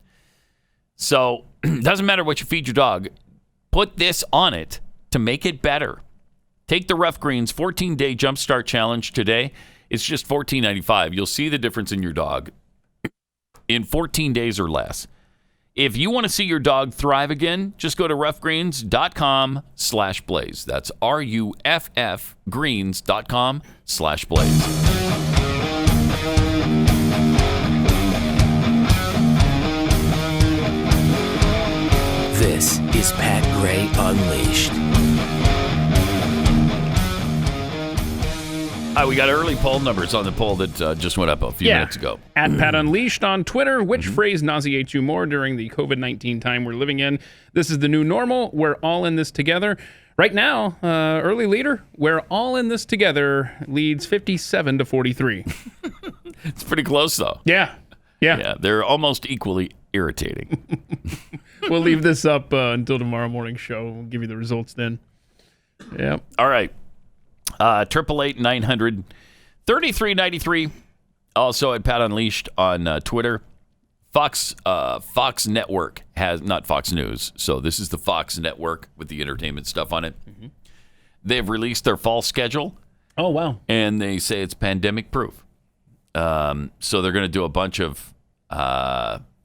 So it doesn't matter what you feed your dog. Put this on it to make it better. Take the Rough Greens 14-day Jumpstart Challenge today. It's just $14.95. You'll see the difference in your dog in 14 days or less. If you want to see your dog thrive again, just go to roughgreens.com/blaze. That's RUFF greens.com/blaze. This is Pat Gray Unleashed. We got early poll numbers on the poll that just went up a few minutes ago. At Pat Unleashed on Twitter. Which phrase nauseates you more during the COVID-19 time we're living in? This is the new normal. We're all in this together. Right now, early leader, we're all in this together leads 57-43. It's pretty close, though. Yeah. They're almost equally irritating. We'll leave this up until tomorrow morning show. We'll give you the results then. Yeah. All right. 888-900-3393. Also at Pat Unleashed on Twitter. Fox Network has, not Fox News, so this is the Fox Network with the entertainment stuff on it. Mm-hmm. They've released their fall schedule. Oh, wow. And they say it's pandemic proof. So they're going to do a bunch of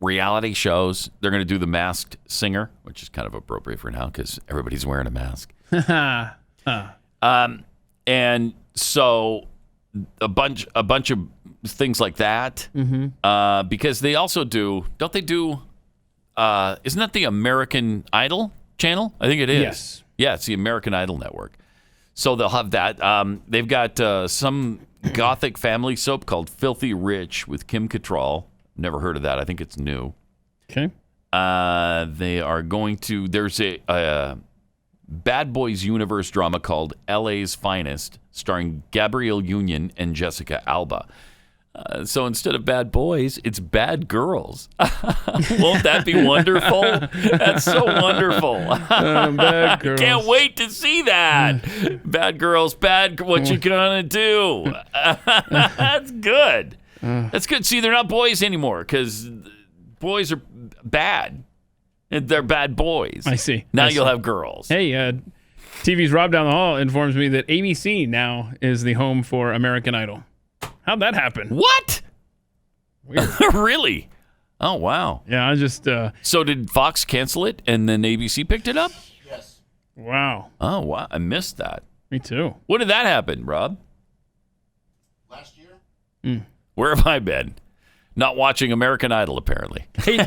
reality shows. They're going to do The Masked Singer, which is kind of appropriate for now because everybody's wearing a mask. And so a bunch of things like that, because they also do, don't they do, isn't that the American Idol channel? I think it is. Yes. Yeah, it's the American Idol network. So they'll have that. They've got some gothic family soap called Filthy Rich with Kim Cattrall. Never heard of that. I think it's new. Okay. They are going to, there's a Bad Boys Universe drama called LA's Finest, starring Gabrielle Union and Jessica Alba. So instead of bad boys, it's bad girls. Won't that be wonderful? That's so wonderful. Bad girls. Can't wait to see that. Bad girls, what you gonna do? That's good. That's good. See, they're not boys anymore because boys are bad. They're bad boys. I see. Now you'll have girls. Hey, TV's Rob down the hall informs me that ABC now is the home for American Idol. How'd that happen? What? Weird. Really? Oh, wow. Yeah, I just... So did Fox cancel it and then ABC picked it up? Yes. Wow. Oh, wow. I missed that. Me too. When did that happen, Rob? Last year? Where have I been? Not watching American Idol, apparently. Hey,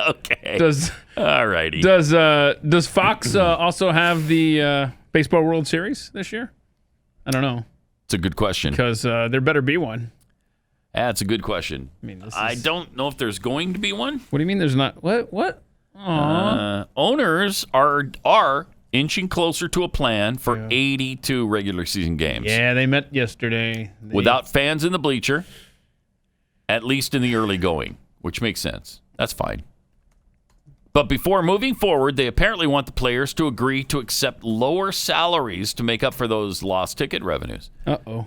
okay. All righty. Does Fox also have the Baseball World Series this year? I don't know. It's a good question. Because there better be one. That's a good question. I mean, I don't know if there's going to be one. What do you mean there's not? What? Owners are inching closer to a plan for 82 regular season games. Yeah, they met yesterday. Without fans in the bleacher, at least in the early going, which makes sense. That's fine. But before moving forward, they apparently want the players to agree to accept lower salaries to make up for those lost ticket revenues. Uh-oh.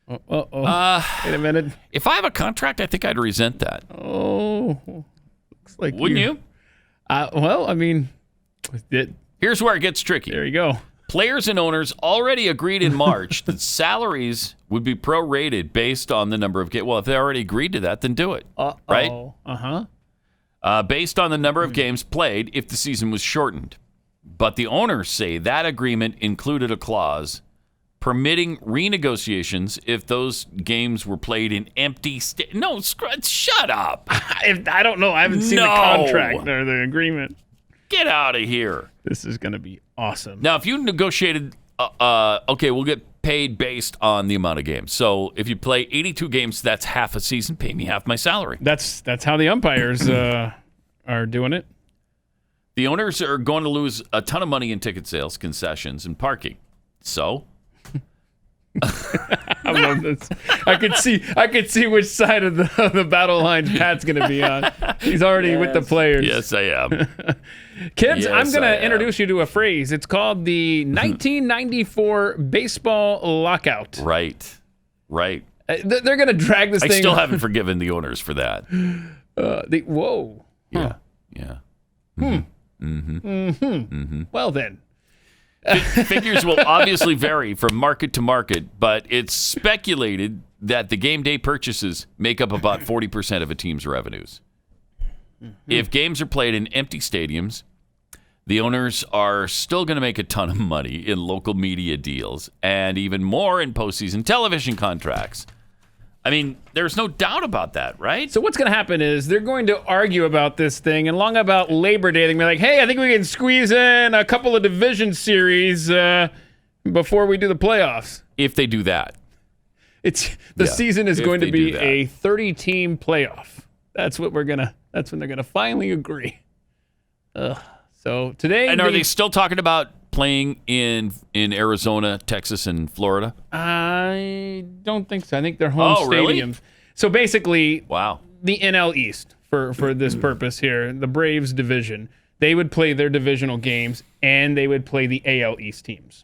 Wait a minute. If I have a contract, I think I'd resent that. Oh. Looks like Wouldn't you? Well, I mean... Here's where it gets tricky. There you go. Players and owners already agreed in March that salaries would be prorated based on the number of games. Well, if they already agreed to that, then do it. Right? Uh-huh. Based on the number of games played if the season was shortened. But the owners say that agreement included a clause permitting renegotiations if those games were played in empty No, shut up. I don't know. I haven't seen the contract or the agreement. Get out of here. This is going to be awesome. Now, if you negotiated, okay, we'll get paid based on the amount of games. So if you play 82 games, that's half a season. Pay me half my salary. That's how the umpires are doing it. The owners are going to lose a ton of money in ticket sales, concessions, and parking. So I love this. I could see which side of the battle line Pat's going to be on. He's already with the players. Yes, I am. Kids, Yes, I'm going I to am. introduce you to a phrase. It's called the 1994 baseball lockout. Right. They're going to drag this I thing. still haven't forgiven the owners for that. Whoa. Yeah. Yeah. Well then. Figures will obviously vary from market to market, but it's speculated that the game day purchases make up about 40% of a team's revenues. If games are played in empty stadiums, the owners are still going to make a ton of money in local media deals and even more in postseason television contracts. I mean, there's no doubt about that, right? So what's going to happen is they're going to argue about this thing, and long about Labor Day, they're going to be like, hey, I think we can squeeze in a couple of division series before we do the playoffs. If they do that. The season is if going to they be do that. a 30-team playoff. That's when they're going to finally agree. So today... And are they still talking about playing in Arizona, Texas, and Florida? I don't think so. I think they're home stadiums. Really? So basically, Wow. the NL East, for this purpose here, the Braves division, they would play their divisional games, and they would play the AL East teams.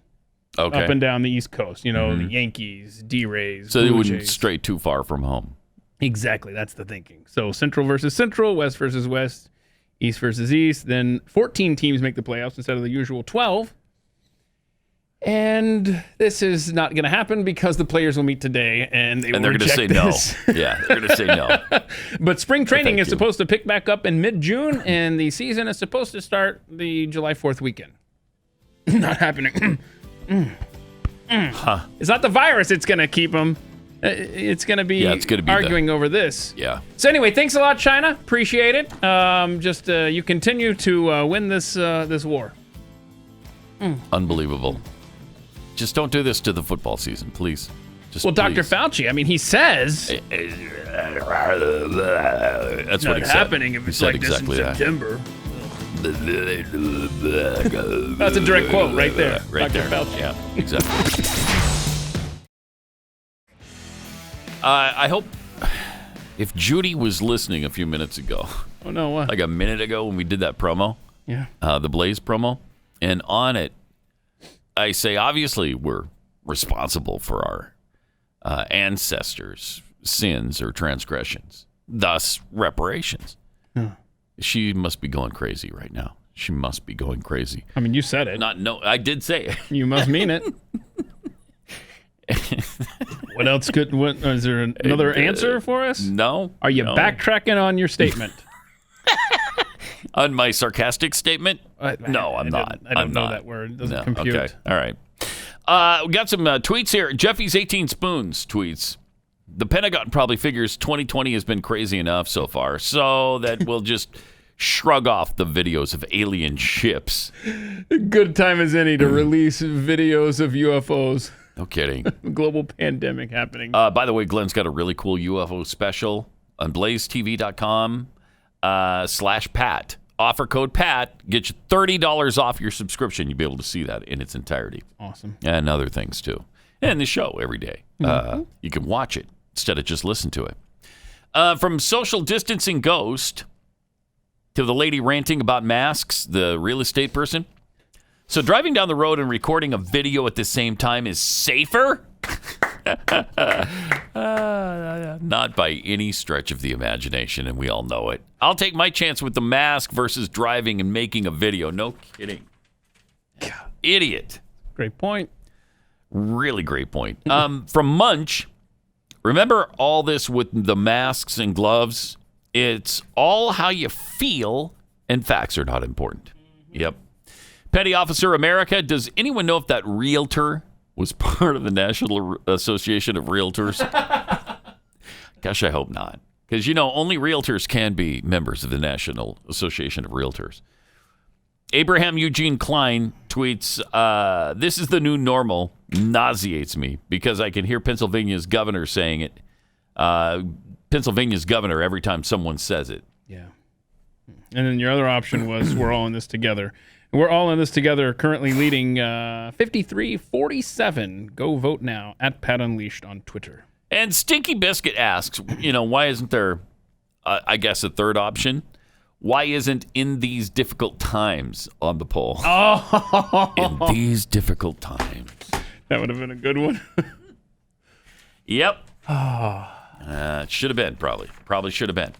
Okay. Up and down the East Coast. You know, the Yankees, D-Rays, So they Blue wouldn't Jays. stray too far from home. Exactly. That's the thinking. So Central versus Central, West versus West, East versus East. Then 14 teams make the playoffs instead of the usual 12. And this is not going to happen because the players will meet today and they're going to say this. no. Yeah, they're going to say no. But spring training is you. supposed to pick back up in mid-June, and the season is supposed to start the July 4th weekend. Not happening. It's not the virus it's going to keep them. It's going to be arguing over this. Yeah. So anyway, thanks a lot, China. Appreciate it. You continue to win this war. Unbelievable. Just don't do this to the football season, please. Just Well, Dr. please. Fauci, I mean, he says That's it's what not he happening said. if He it's said like this in exactly that. September. That's a direct quote right there. Right Dr. there. Fauci. Yeah, exactly. I hope if Judy was listening a few minutes ago, Oh, no, what? like a minute ago when we did that promo, Yeah. the Blaze promo, and on it, I say, obviously, we're responsible for our ancestors' sins or transgressions, thus reparations. She must be going crazy right now. She must be going crazy. I mean, you said it. I did say it. You must mean it. What else is there another answer for us? No. Are you no. backtracking on your statement? On my sarcastic statement? No, I'm not. I don't know not. that word. It doesn't No, compute. Okay. All right. We got some tweets here. Jeffy's 18 Spoons tweets. The Pentagon probably figures 2020 has been crazy enough so far, so that we'll just shrug off the videos of alien ships. Good time as any to release videos of UFOs. No kidding. Global pandemic happening. By the way, Glenn's got a really cool UFO special on blazetv.com/Pat. Offer code Pat. Get you $30 off your subscription. You'll be able to see that in its entirety. Awesome. And other things, too. And the show every day. You can watch it instead of just listen to it. From Social Distancing Ghost to the lady ranting about masks, the real estate person. So driving down the road and recording a video at the same time is safer? Not by any stretch of the imagination, and we all know it. I'll take my chance with the mask versus driving and making a video. No kidding. Idiot. Great point. Really great point. From Munch, remember all this with the masks and gloves? It's all how you feel, and facts are not important. Yep. Petty Officer America, does anyone know if that realtor was part of the National Association of Realtors? Gosh, I hope not. Because, only realtors can be members of the National Association of Realtors. Abraham Eugene Klein tweets, this is the new normal. Nauseates me because I can hear Pennsylvania's governor saying it. Pennsylvania's governor every time someone says it. Yeah. And then your other option was we're all in this together. We're all in this together, currently leading 53-47. Go vote now at Pat Unleashed on Twitter. And Stinky Biscuit asks, why isn't there, I guess, a third option? Why isn't in these difficult times on the poll? Oh, in these difficult times. That would have been a good one. Yep. It should have been, probably. Probably should have been.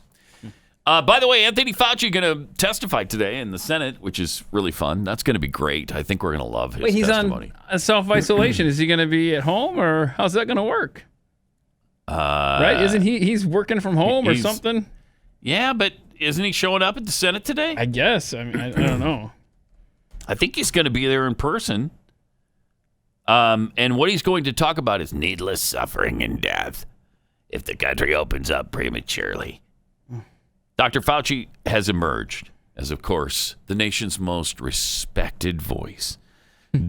By the way, Anthony Fauci going to testify today in the Senate, which is really fun. That's going to be great. I think we're going to love his testimony. He's on self-isolation. Is he going to be at home, or how's that going to work? Right? Isn't he's working from home or something? Yeah, but isn't he showing up at the Senate today? I guess. I mean, I don't know. I think he's going to be there in person. And what he's going to talk about is needless suffering and death if the country opens up prematurely. Dr. Fauci has emerged as, of course, the nation's most respected voice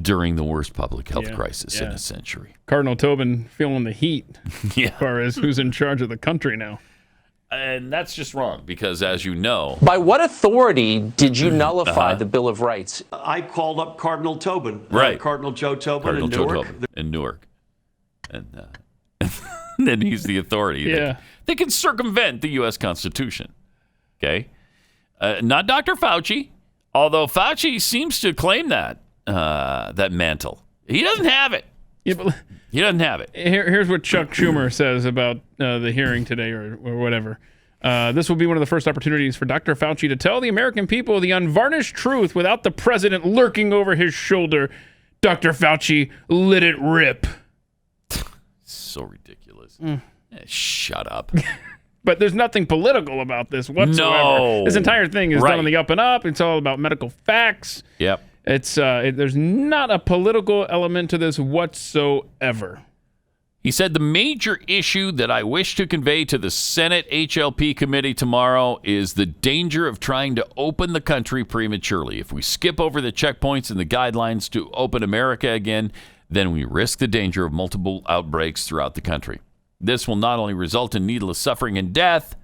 during the worst public health crisis in a century. Cardinal Tobin feeling the heat as far as who's in charge of the country now. And that's just wrong because, as you know... By what authority did you nullify the Bill of Rights? I called up Cardinal Tobin. Right. Cardinal Joe Tobin Cardinal in Joe Newark. Tobin in Newark. And then he's the authority. Yeah. They can circumvent the U.S. Constitution. Okay? Not Dr. Fauci, although Fauci seems to claim that mantle. He doesn't have it. Yeah, but he doesn't have it. Here's what Chuck Schumer says about the hearing today or whatever. This will be one of the first opportunities for Dr. Fauci to tell the American people the unvarnished truth without the president lurking over his shoulder. Dr. Fauci, let it rip. So ridiculous. Shut up. But there's nothing political about this whatsoever. No. This entire thing is done on the up and up. It's all about medical facts. Yep. It's there's not a political element to this whatsoever. He said the major issue that I wish to convey to the Senate HLP committee tomorrow is the danger of trying to open the country prematurely. If we skip over the checkpoints and the guidelines to open America again, then we risk the danger of multiple outbreaks throughout the country. This will not only result in needless suffering and death,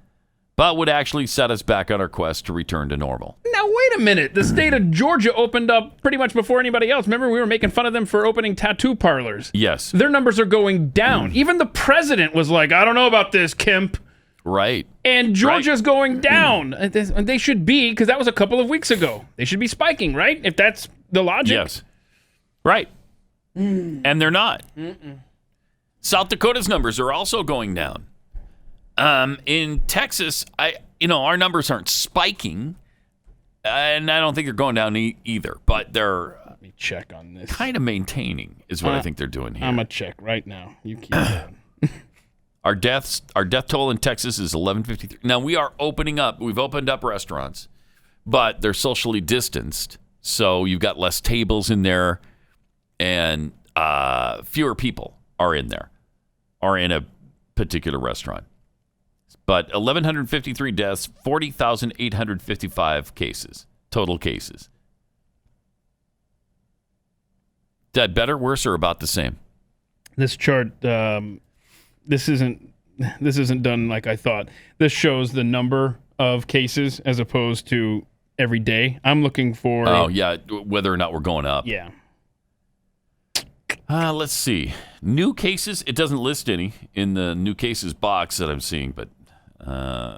but would actually set us back on our quest to return to normal. Now, wait a minute. The state of Georgia opened up pretty much before anybody else. Remember, we were making fun of them for opening tattoo parlors. Yes. Their numbers are going down. Even the president was like, I don't know about this, Kemp. Right. And Georgia's going down. And they should be, because that was a couple of weeks ago. They should be spiking, right? If that's the logic. Yes. Right. And they're not. South Dakota's numbers are also going down. In Texas, our numbers aren't spiking, and I don't think they're going down either. But they're let me check on this. Kind of maintaining is what I think they're doing here. I'm gonna check right now. You keep going. Our death toll in Texas is 1153. Now we are opening up. We've opened up restaurants, but they're socially distanced, so you've got less tables in there, and fewer people are in a particular restaurant. But 1,153 deaths, 40,855 cases, total cases. Is that better, worse, or about the same? This chart, this isn't done like I thought. This shows the number of cases as opposed to every day. I'm looking for... Oh, yeah, whether or not we're going up. Yeah. Let's see. New cases, it doesn't list any in the new cases box that I'm seeing, but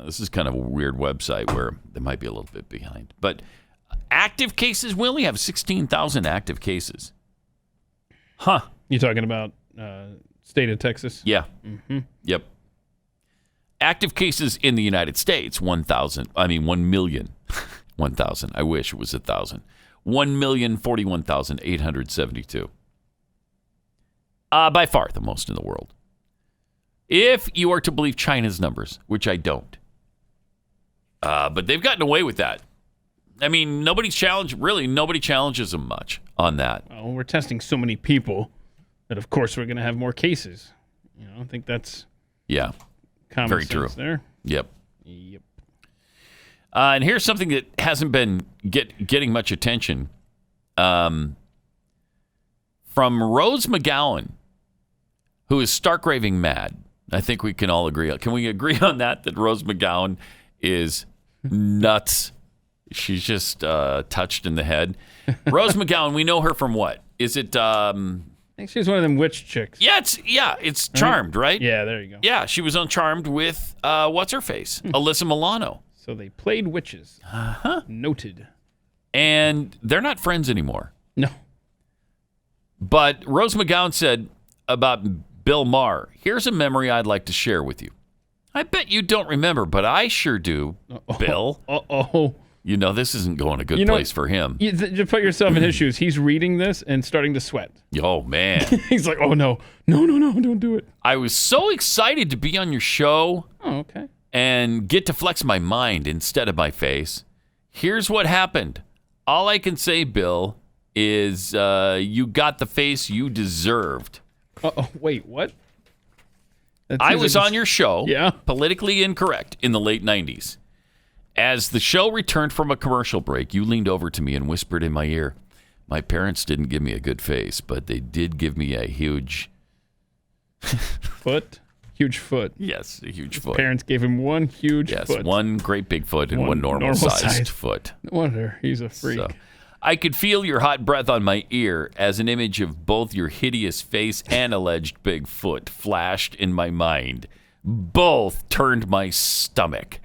this is kind of a weird website where they might be a little bit behind. But active cases, we only have 16,000 active cases. Huh. You talking about state of Texas? Yeah. Mm-hmm. Yep. Active cases in the United States, 1 million. 1,000. I wish it was 1,000. 1,041,872. By far the most in the world. If you are to believe China's numbers, which I don't. But they've gotten away with that. I mean, nobody challenges them much on that. Well, we're testing so many people that, of course, we're going to have more cases. I think that's common very sense true. There. Yep. And here's something that hasn't been getting much attention. From Rose McGowan, who is stark raving mad. I think we can all agree. Can we agree on that Rose McGowan is nuts? She's just touched in the head. Rose McGowan, we know her from what? Is it? I think she's one of them witch chicks. Yeah, it's Charmed, right? Yeah, there you go. Yeah, she was on Charmed with what's her face, Alyssa Milano. So they played witches. Noted. And they're not friends anymore. No. But Rose McGowan said about Bill Maher, here's a memory I'd like to share with you. I bet you don't remember, but I sure do, Bill. Uh-oh. You know, this isn't going a good place for him. Just put yourself in his shoes. He's reading this and starting to sweat. Oh, man. He's like, oh, no, don't do it. I was so excited to be on your show. Oh, okay. And get to flex my mind instead of my face. Here's what happened. All I can say, Bill, is you got the face you deserved. Uh-oh, wait, what? I was on your show, yeah, Politically Incorrect, in the late 90s. As the show returned from a commercial break, you leaned over to me and whispered in my ear, my parents didn't give me a good face, but they did give me a huge... foot? Huge foot. Yes, a huge foot. Parents gave him one huge foot. Yes, one great big foot and one normal-sized foot. No wonder. He's a freak. So, I could feel your hot breath on my ear as an image of both your hideous face and alleged big foot flashed in my mind. Both turned my stomach.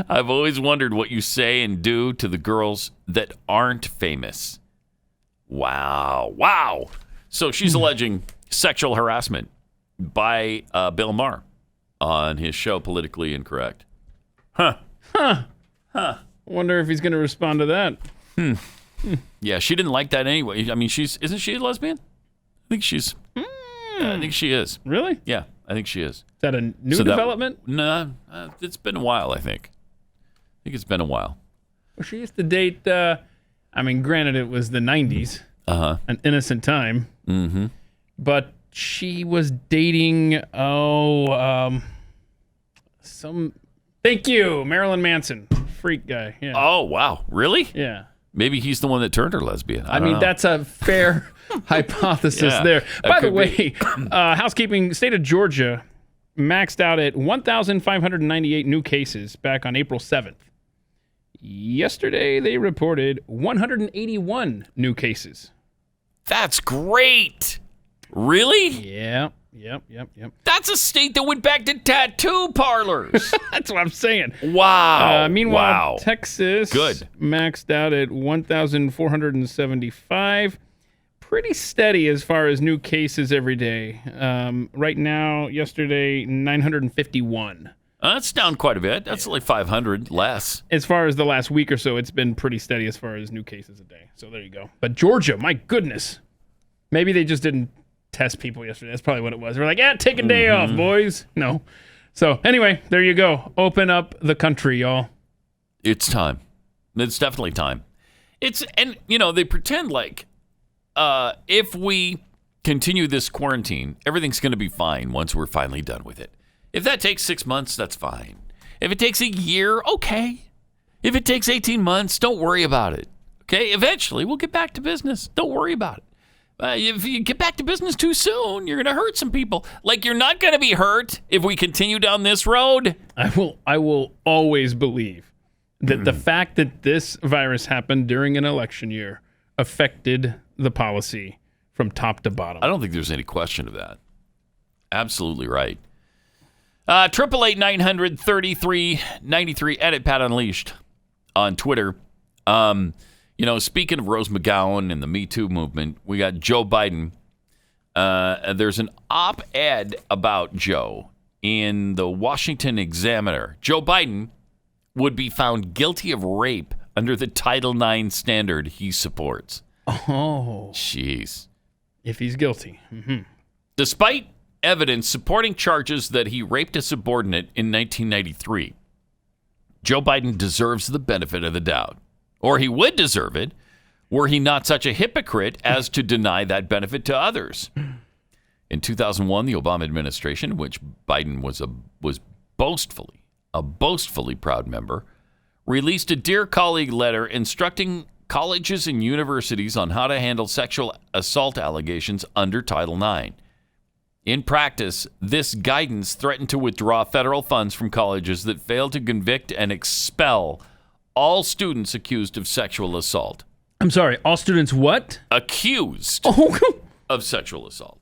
I've always wondered what you say and do to the girls that aren't famous. Wow. So she's alleging sexual harassment by Bill Maher on his show Politically Incorrect. Wonder if he's going to respond to that. Yeah, she didn't like that anyway. I mean, isn't she a lesbian? I think she is. Really? Yeah, I think she is. Is that a new development? No, it's been a while, I think. I think it's been a while. Well, she used to date, granted it was the 90s. An innocent time. Mm-hmm. But she was dating, thank you, Marilyn Manson. Freak guy. Yeah. Oh, wow. Really? Yeah. Maybe he's the one that turned her lesbian. I don't know. That's a fair hypothesis there. By the way, housekeeping, state of Georgia maxed out at 1,598 new cases back on April 7th. Yesterday, they reported 181 new cases. That's great. Really? Yeah. Yep. That's a state that went back to tattoo parlors. That's what I'm saying. Wow. Meanwhile, Texas Good. maxed out at 1,475. Pretty steady as far as new cases every day. Right now, yesterday, 951. That's down quite a bit. That's like 500 less. As far as the last week or so, it's been pretty steady as far as new cases a day. So there you go. But Georgia, my goodness. Maybe they just didn't test people yesterday. That's probably what it was. They're like, take a day off, boys. No. So anyway, there you go. Open up the country, y'all. It's time. It's definitely time. They pretend like if we continue this quarantine, everything's going to be fine once we're finally done with it. If that takes 6 months, that's fine. If it takes a year, okay. If it takes 18 months, don't worry about it. Okay? Eventually, we'll get back to business. Don't worry about it. If you get back to business too soon, you're going to hurt some people. Like, you're not going to be hurt if we continue down this road. I will always believe that the fact that this virus happened during an election year affected the policy from top to bottom. I don't think there's any question of that. Absolutely right. 888-900-3393. Edit Pat Unleashed on Twitter. Speaking of Rose McGowan and the Me Too movement, we got Joe Biden. There's an op-ed about Joe in the Washington Examiner. Joe Biden would be found guilty of rape under the Title IX standard he supports. Oh. Jeez. If he's guilty. Mm-hmm. Despite evidence supporting charges that he raped a subordinate in 1993, Joe Biden deserves the benefit of the doubt. Or he would deserve it were he not such a hypocrite as to deny that benefit to others. In 2001, the Obama administration, which Biden was boastfully proud member, released a Dear Colleague letter instructing colleges and universities on how to handle sexual assault allegations under Title IX. In practice, this guidance threatened to withdraw federal funds from colleges that failed to convict and expel all students accused of sexual assault. I'm sorry, all students what? Accused of sexual assault.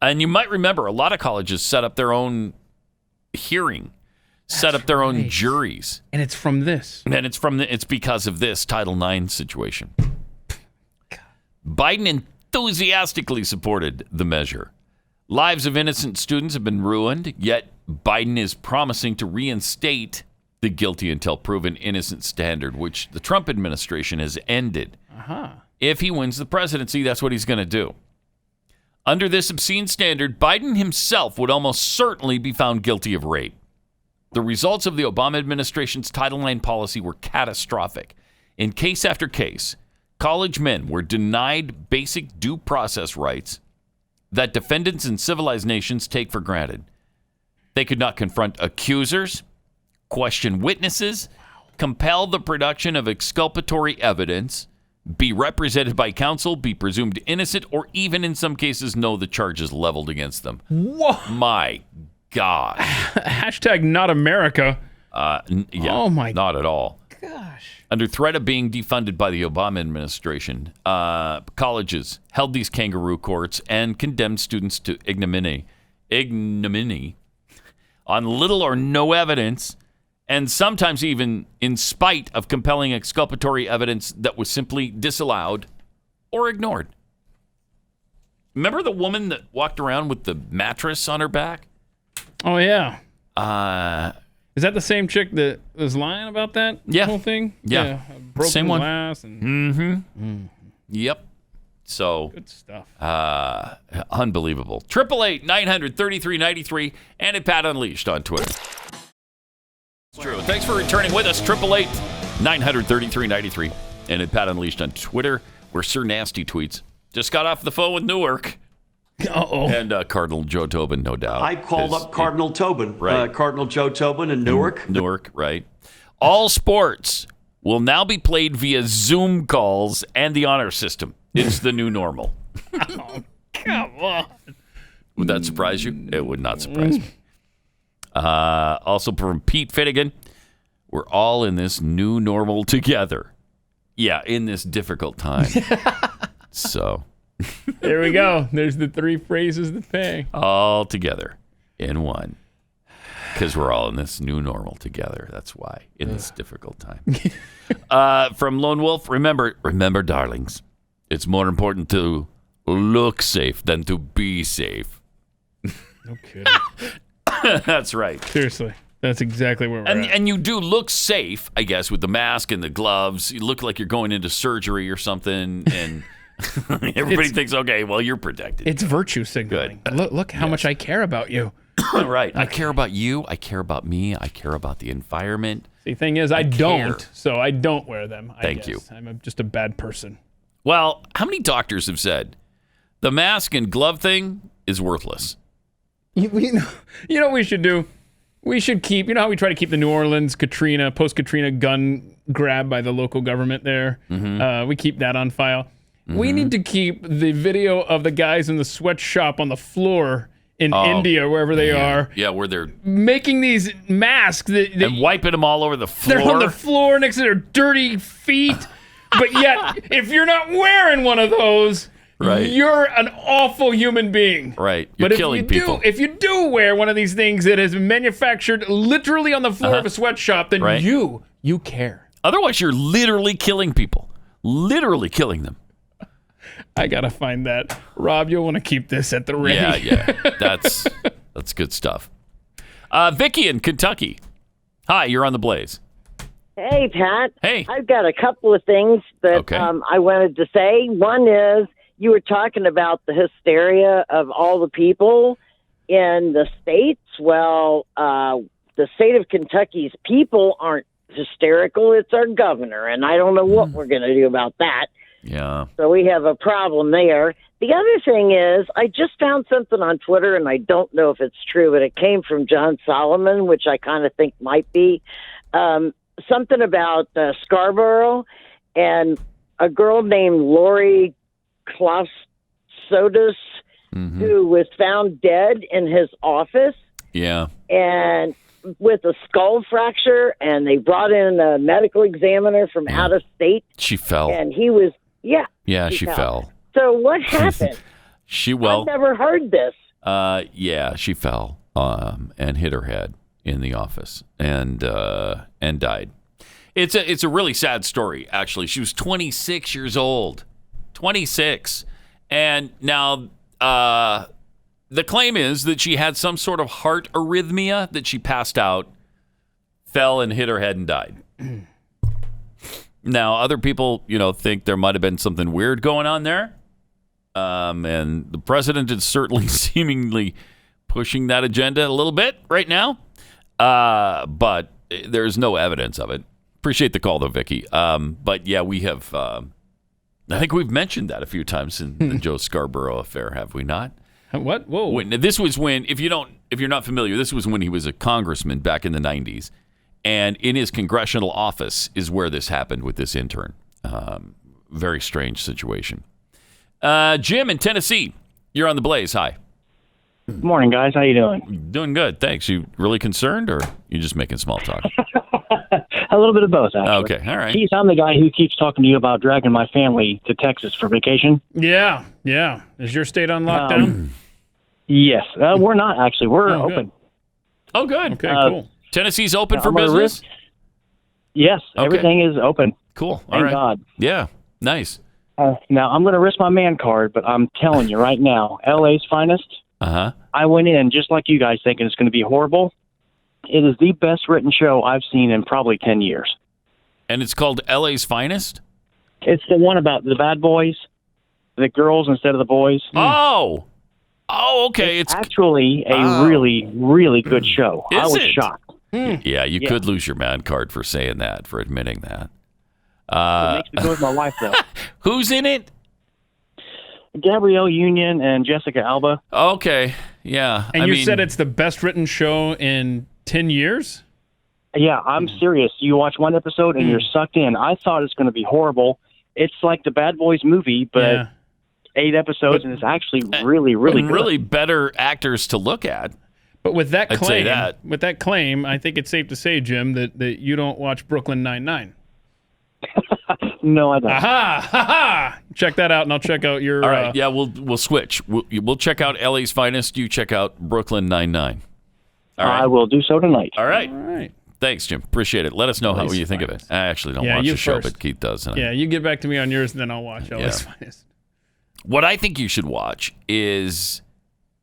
And you might remember a lot of colleges set up their own hearing, set up their own juries. And it's from this. And it's because of this Title IX situation. Biden enthusiastically supported the measure. Lives of innocent students have been ruined, yet Biden is promising to reinstate the guilty until proven innocent standard, which the Trump administration has ended. If he wins the presidency, that's what he's going to do. Under this obscene standard, Biden himself would almost certainly be found guilty of rape. The results of the Obama administration's Title IX policy were catastrophic. In case after case, college men were denied basic due process rights that defendants in civilized nations take for granted. They could not confront accusers, question witnesses, compel the production of exculpatory evidence, be represented by counsel, be presumed innocent, or even in some cases know the charges leveled against them. Whoa. My God. Hashtag not America. Yeah, oh my not at all. Gosh. Under threat of being defunded by the Obama administration, colleges held these kangaroo courts and condemned students to ignominy on little or no evidence, and sometimes even in spite of compelling exculpatory evidence that was simply disallowed or ignored. Remember the woman that walked around with the mattress on her back? Oh, yeah. Is that the same chick that was lying about that whole thing? Yeah. Broken Same one. glass. And... Yep. So good stuff. Unbelievable. 888-900-3393 and at Pat Unleashed on Twitter. It's true. Thanks for returning with us. 888-900-3393 and at Pat Unleashed on Twitter, where Sir Nasty tweets. Just got off the phone with Newark. Uh-oh. And Cardinal Joe Tobin, no doubt. I called up Cardinal Tobin, right. Cardinal Joe Tobin in Newark. Newark, right. All sports will now be played via Zoom calls and the honor system. It's the new normal. Oh, come on. Would that surprise you? It would not surprise me. Also from Pete Finnegan, we're all in this new normal together. Yeah, in this difficult time. So... There we go. There's the three phrases that pay. All together in one. Because we're all in this new normal together. That's why. In this difficult time. From Lone Wolf, remember, darlings, it's more important to look safe than to be safe. No kidding. That's right. Seriously. That's exactly where we're at. And you do look safe, I guess, with the mask and the gloves. You look like you're going into surgery or something, and... Everybody thinks, okay, well, you're protected. It's virtue signaling. Look how much I care about you. Right. I care about you. I care about me. I care about the environment. The thing is, I don't, so I don't wear them. Thank you. I'm just a bad person. Well, how many doctors have said the mask and glove thing is worthless? You know what we should do? We should keep, you know how we try to keep the New Orleans post-Katrina gun grab by the local government there? Mm-hmm. We keep that on file. Mm-hmm. We need to keep the video of the guys in the sweatshop on the floor in India, wherever they are. Yeah, where they're making these masks and wiping them all over the floor. They're on the floor next to their dirty feet. But yet, if you're not wearing one of those, right, you're an awful human being. Right. You're killing people. If you do wear one of these things that is manufactured literally on the floor of a sweatshop, then you care. Otherwise, you're literally killing people. Literally killing them. I gotta find that. Rob, you'll want to keep this at the ready. Yeah. That's good stuff. Vicky in Kentucky. Hi, you're on the Blaze. Hey, Pat. Hey. I've got a couple of things that I wanted to say. One is you were talking about the hysteria of all the people in the states. Well, the state of Kentucky's people aren't hysterical. It's our governor, and I don't know what we're going to do about that. Yeah. So we have a problem there. The other thing is, I just found something on Twitter, and I don't know if it's true, but it came from John Solomon, which I kind of think might be. Something about Scarborough and a girl named Lori Klausodis, who was found dead in his office. Yeah. And with a skull fracture, and they brought in a medical examiner from out of state. She fell. And he was, Yeah, she fell. So what happened? I've never heard this. She fell and hit her head in the office and died. It's a really sad story, actually. She was 26 years old. 26. And now the claim is that she had some sort of heart arrhythmia, that she passed out, fell and hit her head and died. Now, other people, think there might have been something weird going on there. And the president is certainly seemingly pushing that agenda a little bit right now. But there's no evidence of it. Appreciate the call, though, Vicky. But yeah, we have, I think we've mentioned that a few times in the Joe Scarborough affair, have we not? What? Whoa. This was when, if you're not familiar, this was when he was a congressman back in the 90s. And in his congressional office is where this happened with this intern. Very strange situation. Jim in Tennessee, you're on the Blaze. Hi. Good morning, guys. How you doing? Doing good, thanks. You really concerned, or you just making small talk? A little bit of both, actually. Okay, all right. Keith, I'm the guy who keeps talking to you about dragging my family to Texas for vacation. Yeah. Is your state on lockdown? Yes. We're not, actually. We're open. Oh, good. Okay, cool. Tennessee's open for business? Yes, Okay. everything is open. Cool. All Thank right. God. Yeah, nice. Now, I'm going to risk my man card, but I'm telling you right now, LA's finest. Uh-huh. I went in just like you guys thinking it's going to be horrible. It is the best written show I've seen in probably 10 years. And it's called LA's Finest? It's the one about the bad boys, the girls instead of the boys. Oh, okay. It's actually a really, really good show. I was shocked. Yeah, you could lose your man card for saying that, for admitting that. It makes me go with my wife, though. Who's in it? Gabrielle Union and Jessica Alba. Okay, yeah. And you said it's the best written show in 10 years? Yeah, I'm serious. You watch one episode and you're sucked in. I thought it's going to be horrible. It's like the Bad Boys movie, but 8 episodes, and it's actually really, really good. Really better actors to look at. But with that I'd say that. with that claim, I think it's safe to say, Jim, that you don't watch Brooklyn Nine-Nine. No, I don't. Aha! Check that out, and I'll check out your... All right, yeah, we'll switch. We'll check out LA's Finest. You check out Brooklyn Nine-Nine. All right. I will do so tonight. All right. All right. Thanks, Jim. Appreciate it. Let us know how you think of it. I actually don't watch the show, but Keith does. Yeah, you get back to me on yours, and then I'll watch LA's Finest. What I think you should watch is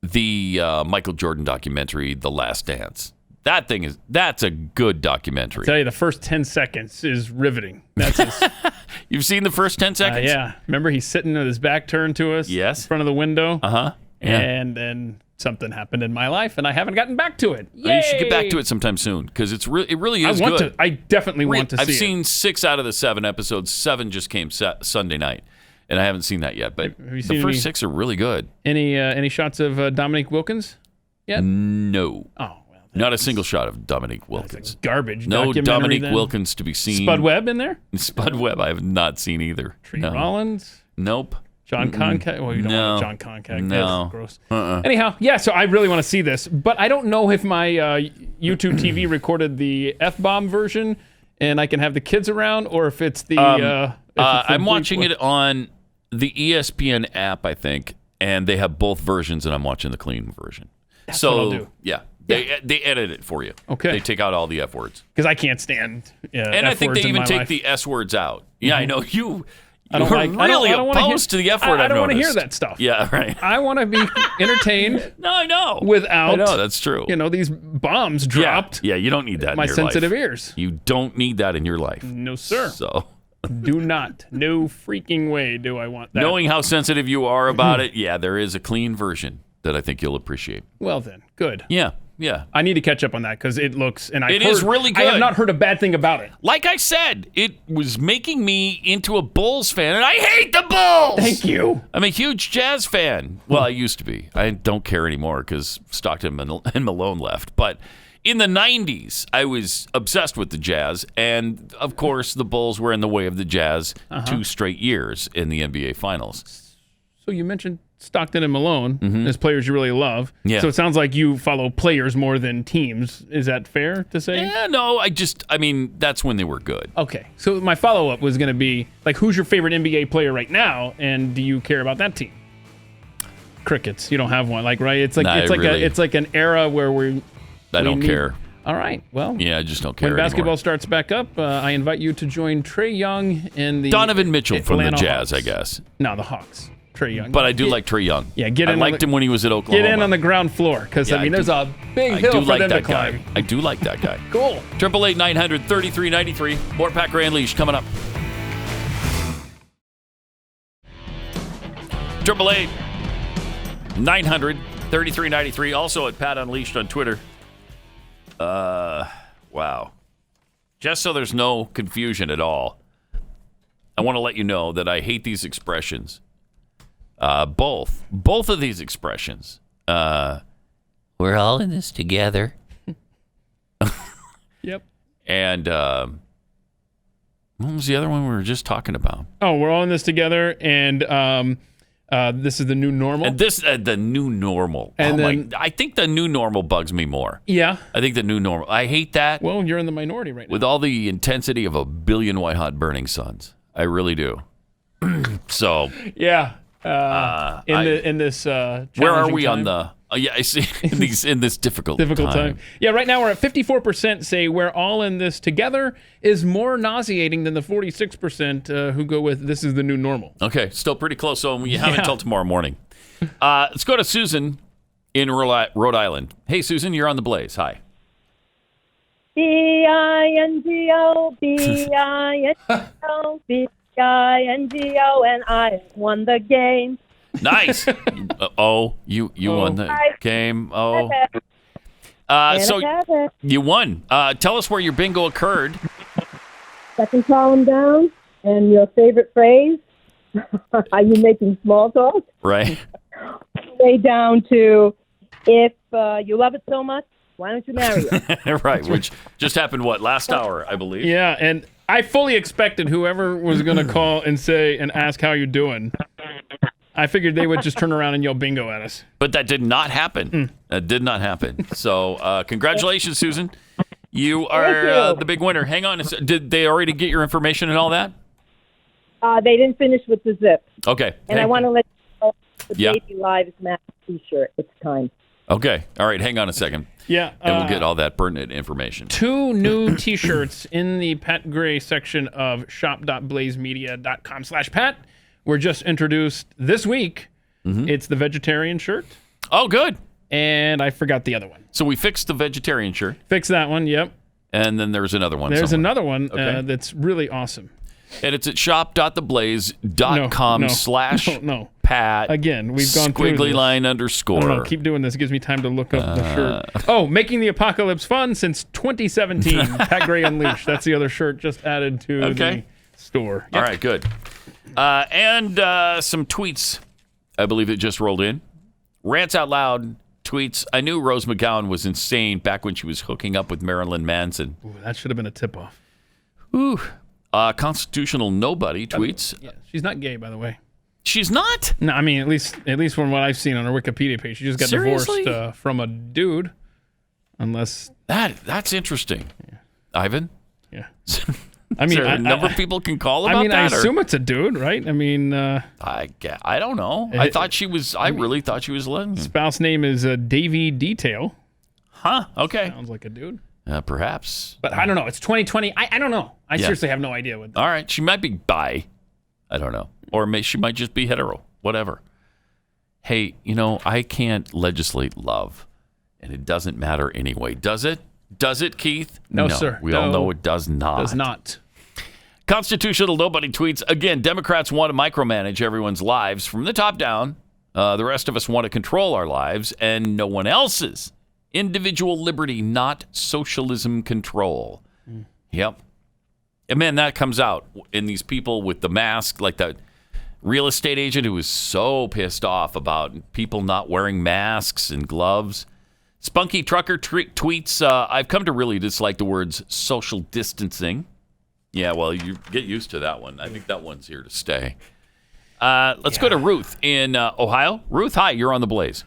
the Michael Jordan documentary, The Last Dance. That's a good documentary. I'll tell you, the first 10 seconds is riveting. That's You've seen the first 10 seconds? Yeah. Remember, he's sitting with his back turned to us in front of the window? Uh-huh. Yeah. And then something happened in my life, and I haven't gotten back to it. Well, you should get back to it sometime soon, because it really is good. I definitely want to see it. I've seen 6 out of the 7 episodes. 7 just came Sunday night, and I haven't seen that yet. But the first 6 are really good. Any shots of Dominique Wilkins yet? No. Oh. Not a single shot of Dominique Wilkins. Garbage. No Dominique then. Wilkins to be seen. Spud Webb in there? Spud Webb I have not seen either. Tree Rollins? Nope. John Concac? Well, you don't want John Concac. No. That's gross. Anyhow, yeah, so I really want to see this, but I don't know if my YouTube TV recorded the F-bomb version and I can have the kids around, or if it's the... I'm watching it on the ESPN app, I think, and they have both versions, and I'm watching the clean version. That's what I'll do. Yeah. They edit it for you. Okay. They take out all the F words. Because I can't stand and I think they even take the S words out. Yeah, I know. You I don't You're really opposed to the F word. I don't want to hear that stuff. Yeah, right. I want to be entertained. No, I know. Without, I know, that's true. These bombs dropped. Yeah, you don't need that in my your sensitive life. ears. You don't need that in your life. No, sir. So do not. No freaking way do I want that. Knowing how sensitive you are about it, yeah, there is a clean version that I think you'll appreciate. Well then, good. Yeah. I need to catch up on that because it looks, and it is really good. I have not heard a bad thing about it. Like I said, it was making me into a Bulls fan, and I hate the Bulls. Thank you. I'm a huge Jazz fan. Well, I used to be. I don't care anymore because Stockton and Malone left. But in the 90s, I was obsessed with the Jazz, and of course, the Bulls were in the way of the Jazz 2 straight years in the NBA Finals. So you mentioned Stockton and Malone as players you really love. Yeah. So it sounds like you follow players more than teams. Is that fair to say? Yeah, no, I mean, that's when they were good. Okay. So my follow-up was going to be, like, who's your favorite NBA player right now, and do you care about that team? Crickets. You don't have one, like, right? It's like it's like an era where I don't care. All right. Well, yeah, I just don't care when basketball anymore. starts back up, I invite you to join Trae Young and the Donovan Mitchell from the Atlanta Jazz, Hawks. I guess. No, the Hawks. Trae Young. But I do like Trae Young. Yeah, get in. I liked him when he was at Oklahoma. Get in on the ground floor, because Yeah, there's a big hill for them to climb. I do like that guy. Cool. 888-900-3393. More Pat Gray Unleashed coming up. 888-900-3393. Also at Pat Unleashed on Twitter. Wow. Just so there's no confusion at all, I want to let you know that I hate these expressions. Both of these expressions. We're all in this together. Yep. And what was the other one we were just talking about? Oh, we're all in this together, and this is the new normal. And this, the new normal. And I think the new normal bugs me more. Yeah. I think the new normal. I hate that. Well, you're in the minority right now. With all the intensity of a billion white-hot burning suns. I really do. So. Yeah. In this where are we time? on the? Yeah, I see. in this difficult time. Yeah, right now we're at 54% say we're all in this together is more nauseating than the 46% who go with this is the new normal. Okay, still pretty close. So we have until tomorrow morning. Let's go to Susan in Rhode Island. Hey, Susan, you're on the Blaze. Hi. B-I-N-G-O, B-I-N-G-O, B-I-N-G-O, and I won the game. Nice. You won the game. Oh. So you won. Tell us where your bingo occurred. Second column down, and your favorite phrase. Are you making small talk? Right. Way down to, if you love it so much, why don't you marry it? Right, which just happened, last hour, I believe. Yeah, and I fully expected whoever was going to call and ask how you're doing. I figured they would just turn around and yell bingo at us. But that did not happen. That did not happen. So congratulations, Susan. You are the big winner. Hang on. Did they already get your information and all that? They didn't finish with the zip. Okay. And I want to let you know the Yeah. Baby Lives Matter t-shirt. It's time. Okay. All right. Hang on a second. Yeah. And we'll get all that pertinent information. 2 new T-shirts in the Pat Gray section of shop.blazemedia.com/Pat. Were just introduced this week. It's the vegetarian shirt. Oh, good. And I forgot the other one. So we fixed the vegetarian shirt. Fix that one, yep. And then there's another one. There's somewhere. another one Okay. that's really awesome. And it's at shop.theblaze.com/Pat. No. Pat. Again, we've gone through squiggly this. line I underscore. don't know, keep doing this. It gives me time to look up the shirt. Oh, Making the Apocalypse Fun since 2017. Pat Gray Unleashed. That's the other shirt just added to the store. Yep. All right, good. And some tweets, I believe it just rolled in. Rants Out Loud tweets, I knew Rose McGowan was insane back when she was hooking up with Marilyn Manson. Ooh, that should have been a tip-off. Ooh. Constitutional Nobody tweets. Yeah, she's not gay, by the way. She's not? No, I mean, at least from what I've seen on her Wikipedia page. She just got Seriously? divorced from a dude. Unless... That's interesting. Yeah. Ivan? Yeah. I mean, a number of people can call about that? I assume it's a dude, right? I mean... I don't know. I really thought she was lesbian. Spouse name is Davey Detail. Huh, okay. Sounds like a dude. Perhaps. But I don't know. It's 2020. I don't know. I seriously have no idea. All right. She might be bi. I don't know. Or she might just be hetero. Whatever. Hey, I can't legislate love. And it doesn't matter anyway. Does it? Does it, Keith? No, sir. We all know it does not. Does not. Constitutional Nobody tweets, again, Democrats want to micromanage everyone's lives from the top down. The rest of us want to control our lives and no one else's. Individual liberty, not socialism control. Yep. And man, that comes out in these people with the mask, like that real estate agent who was so pissed off about people not wearing masks and gloves. Spunky Trucker tweets, I've come to really dislike the words social distancing. Yeah, well, you get used to that one. I think that one's here to stay. Let's go to Ruth in Ohio. Ruth, hi, you're on the Blaze.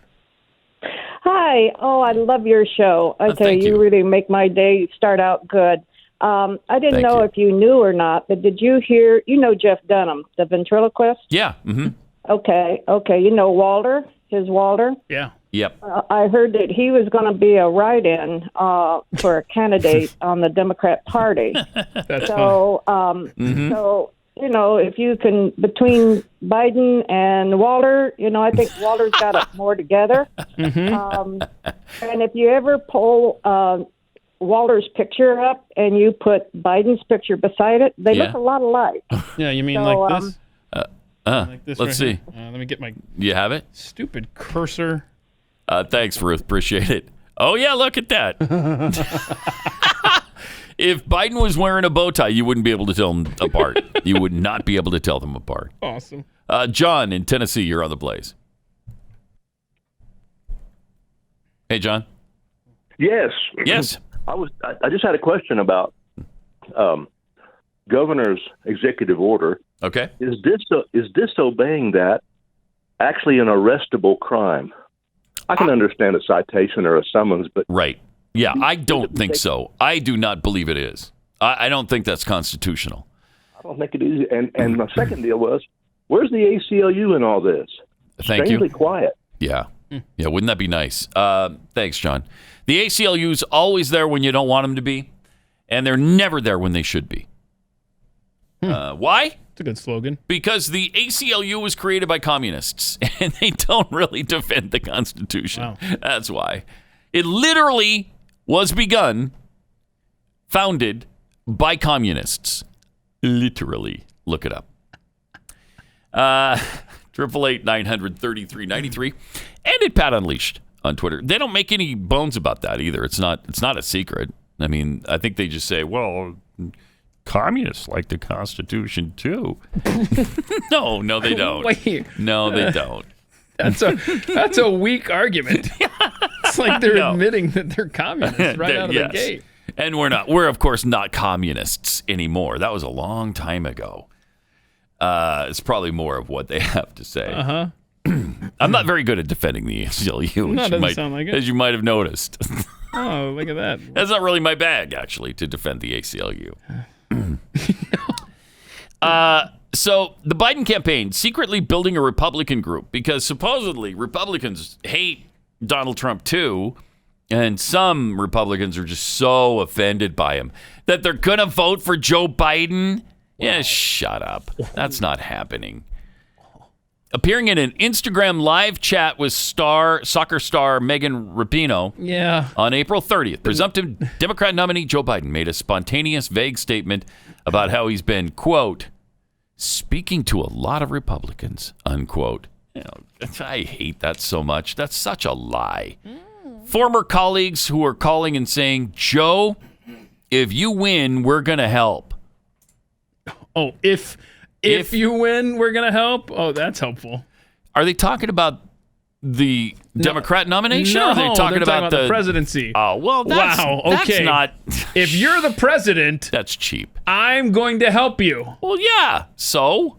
Hi. Oh, I love your show. I tell you really make my day start out good. I didn't know if you knew or not, but did you hear, Jeff Dunham, the ventriloquist? Yeah. Mm-hmm. Okay. Walter, his Walter? Yeah. Yep. I heard that he was going to be a write-in for a candidate on the Democrat Party. That's so, so, if you can, between Biden and Walter, I think Walter's got it more together. And if you ever pull Walter's picture up and you put Biden's picture beside it, they look a lot alike. Yeah, you mean like this? Like this let's see. Let me get my... You have it? Stupid cursor. Thanks, Ruth. Appreciate it. Oh, yeah, look at that. If Biden was wearing a bow tie, you wouldn't be able to tell them apart. You would not be able to tell them apart. Awesome. John in Tennessee, you're on the Blaze. Hey, John. Yes. Yes. I just had a question about governor's executive order. Okay. Is disobeying that actually an arrestable crime? I can understand a citation or a summons, but right. Yeah, I don't think so. I do not believe it is. I don't think that's constitutional. I don't think it is. And my second deal was, where's the ACLU in all this? Thank Strangely you. quiet. Yeah. Yeah, wouldn't that be nice? Thanks, John. The ACLU's always there when you don't want them to be, and they're never there when they should be. Why? It's a good slogan. Because the ACLU was created by communists, and they don't really defend the Constitution. Wow. That's why. It literally was founded by communists. Literally. Look it up. 888-900-3393 and at Pat Unleashed on Twitter. They don't make any bones about that either. It's not a secret. I mean, I think they just say, well, communists like the Constitution too. No, they don't. Wait. No, they don't. That's a weak argument. It's like they're admitting that they're communists right out of the gate. And we're not. We're, of course, not communists anymore. That was a long time ago. It's probably more of what they have to say. Uh-huh. I'm not very good at defending the ACLU, No, doesn't sound like it. as you might have noticed. Oh, look at that. That's not really my bag, actually, to defend the ACLU. So the Biden campaign secretly building a Republican group because supposedly Republicans hate Donald Trump too, and some Republicans are just so offended by him that they're going to vote for Joe Biden. Yeah, shut up. That's not happening. Appearing in an Instagram live chat with soccer star Megan Rapinoe on April 30th, presumptive Democrat nominee Joe Biden made a spontaneous, vague statement about how he's been, quote, speaking to a lot of Republicans, unquote. I hate that so much. That's such a lie. Former colleagues who are calling and saying, Joe, if you win, we're going to help. Oh, if you win, we're going to help? Oh, that's helpful. Are they talking about the Democrat nomination? No, or are they talking about the presidency. Oh, well, that's not... If you're the president... That's cheap. I'm going to help you. Well, yeah. So?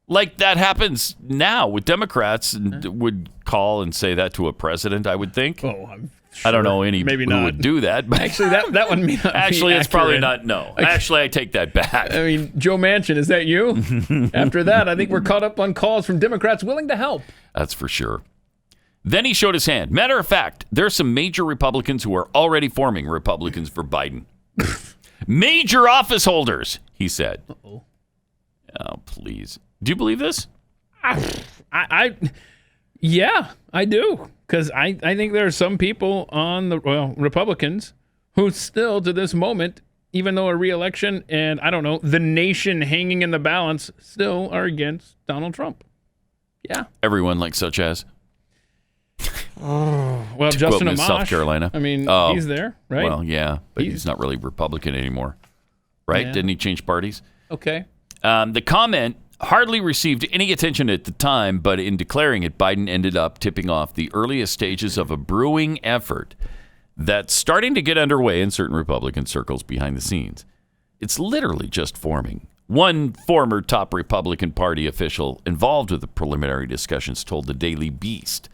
Like that happens now with Democrats and would call and say that to a president, I would think. Oh, I'm sure. I don't know any Maybe who not. would do that. But actually, that one may not actually, be it's probably accurate. not. No. Actually, I take that back. I mean, Joe Manchin, is that you? After that, I think we're caught up on calls from Democrats willing to help. That's for sure. Then he showed his hand. Matter of fact, there's some major Republicans who are already forming Republicans for Biden. Major office holders, he said. Uh-oh. Oh, please. Do you believe this? Yeah, I do. Because I think there are some people on the Republicans who still, to this moment, even though a re-election and, I don't know, the nation hanging in the balance, still are against Donald Trump. Yeah. Everyone like such as? Well, to Justin quote Miss Amash. South Carolina. I mean, he's there, right? Well, yeah, but he's not really Republican anymore. Right? Yeah. Didn't he change parties? Okay. The comment hardly received any attention at the time, but in declaring it, Biden ended up tipping off the earliest stages of a brewing effort that's starting to get underway in certain Republican circles behind the scenes. It's literally just forming. One former top Republican Party official involved with the preliminary discussions told the Daily Beast,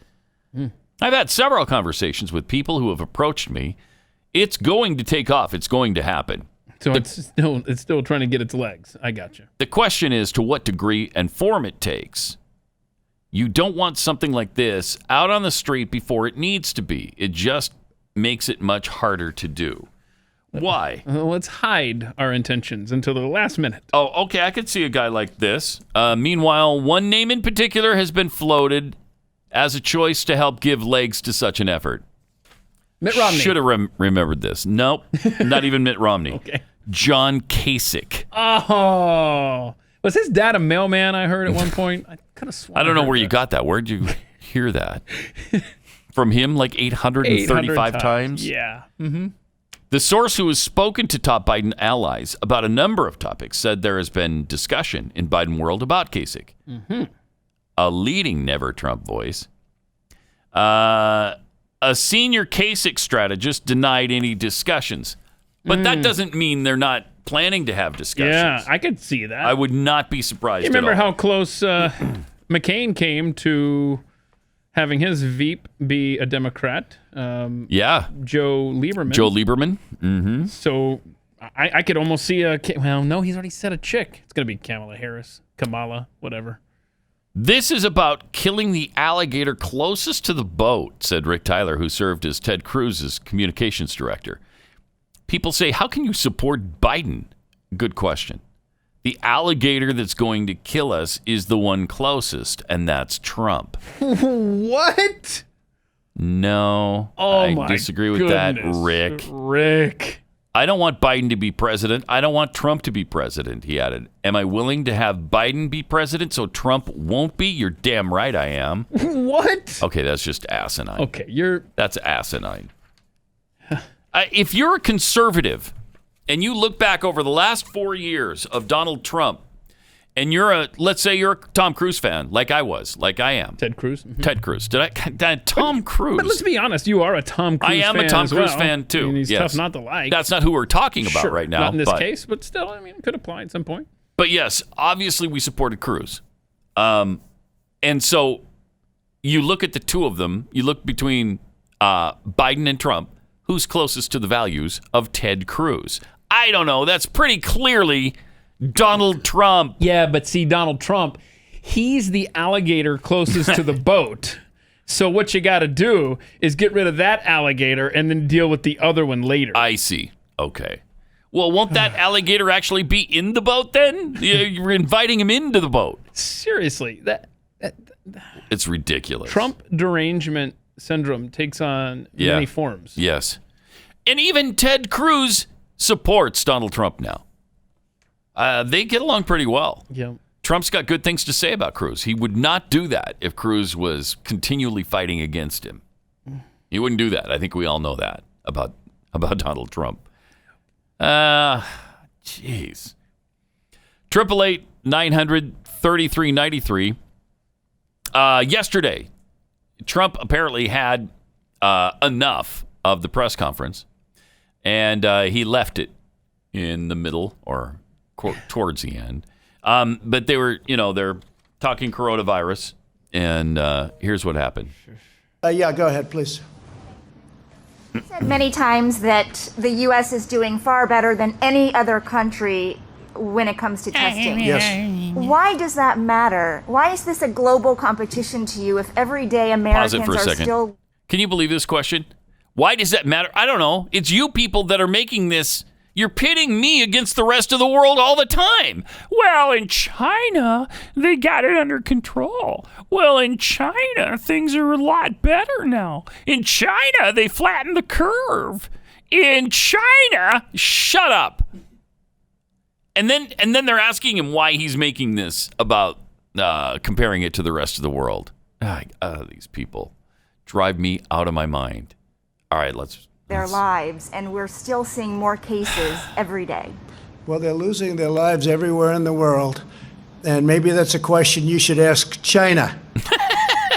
I've had several conversations with people who have approached me. It's going to take off. It's going to happen. So it's still trying to get its legs. I got you. The question is to what degree and form it takes. You don't want something like this out on the street before it needs to be. It just makes it much harder to do. Why? Let's hide our intentions until the last minute. Oh, okay. I could see a guy like this. Meanwhile, one name in particular has been floated as a choice to help give legs to such an effort. Mitt Romney. Should have remembered this. Nope. Not even Mitt Romney. Okay. John Kasich. Oh. Was his dad a mailman, I heard at one point? I could have sworn. I don't know where you got that. Where'd you hear that? From him like 835 times? Yeah. Mm-hmm. The source who has spoken to top Biden allies about a number of topics said there has been discussion in Biden world about Kasich. Mm-hmm. A leading never-Trump voice. A senior Kasich strategist denied any discussions. But that doesn't mean they're not planning to have discussions. Yeah, I could see that. I would not be surprised You remember at all. how close McCain came to having his Veep be a Democrat? Yeah. Joe Lieberman. Joe Lieberman. Mm-hmm. So I could almost see no, he's already said a chick. It's going to be Kamala Harris, Kamala, whatever. This is about killing the alligator closest to the boat, said Rick Tyler, who served as Ted Cruz's communications director. People say, how can you support Biden? Good question. The alligator that's going to kill us is the one closest, and that's Trump. What? No. I disagree with that, Rick. Rick. I don't want Biden to be president. I don't want Trump to be president, he added. Am I willing to have Biden be president so Trump won't be? You're damn right I am. What? Okay, that's just asinine. Okay, That's asinine. If you're a conservative and you look back over the last 4 years of Donald Trump and let's say you're a Tom Cruise fan, like I am. Ted Cruz? Mm-hmm. Ted Cruz. Tom Cruise. But let's be honest, you are a Tom Cruise fan. I am a Tom Cruise fan, too. I mean, he's yes. tough not to like. That's not who we're talking about right now. Not in this case, but still, I mean, it could apply at some point. But yes, obviously we supported Cruz. And so you look at the two of them, you look between Biden and Trump, who's closest to the values of Ted Cruz? I don't know. That's pretty clearly Donald Trump. Yeah, but see, Donald Trump, he's the alligator closest to the boat. So what you got to do is get rid of that alligator and then deal with the other one later. I see. Okay. Well, won't that alligator actually be in the boat then? You're inviting him into the boat. Seriously, it's ridiculous. Trump derangement syndrome takes on many forms. Yes. And even Ted Cruz supports Donald Trump now. They get along pretty well. Yeah. Trump's got good things to say about Cruz. He would not do that if Cruz was continually fighting against him. He wouldn't do that. I think we all know that about Donald Trump. Jeez. 888-900-3393. Yesterday, Trump apparently had enough of the press conference, and he left it in the middle or towards the end. But they were, they're talking coronavirus, and here's what happened. Yeah, go ahead, please. Said many times that the U.S. is doing far better than any other country when it comes to testing. Yes. Why does that matter? Why is this a global competition to you if everyday Americans Pause it for a second. Still... Can you believe this question? Why does that matter? I don't know. It's you people that are making this. You're pitting me against the rest of the world all the time. Well, in China, they got it under control. Well, in China, things are a lot better now. In China, they flattened the curve. In China, shut up. And then they're asking him why he's making this about comparing it to the rest of the world. These people drive me out of my mind. All right, let's their lives, and we're still seeing more cases every day. Well, they're losing their lives everywhere in the world, and maybe that's a question you should ask China.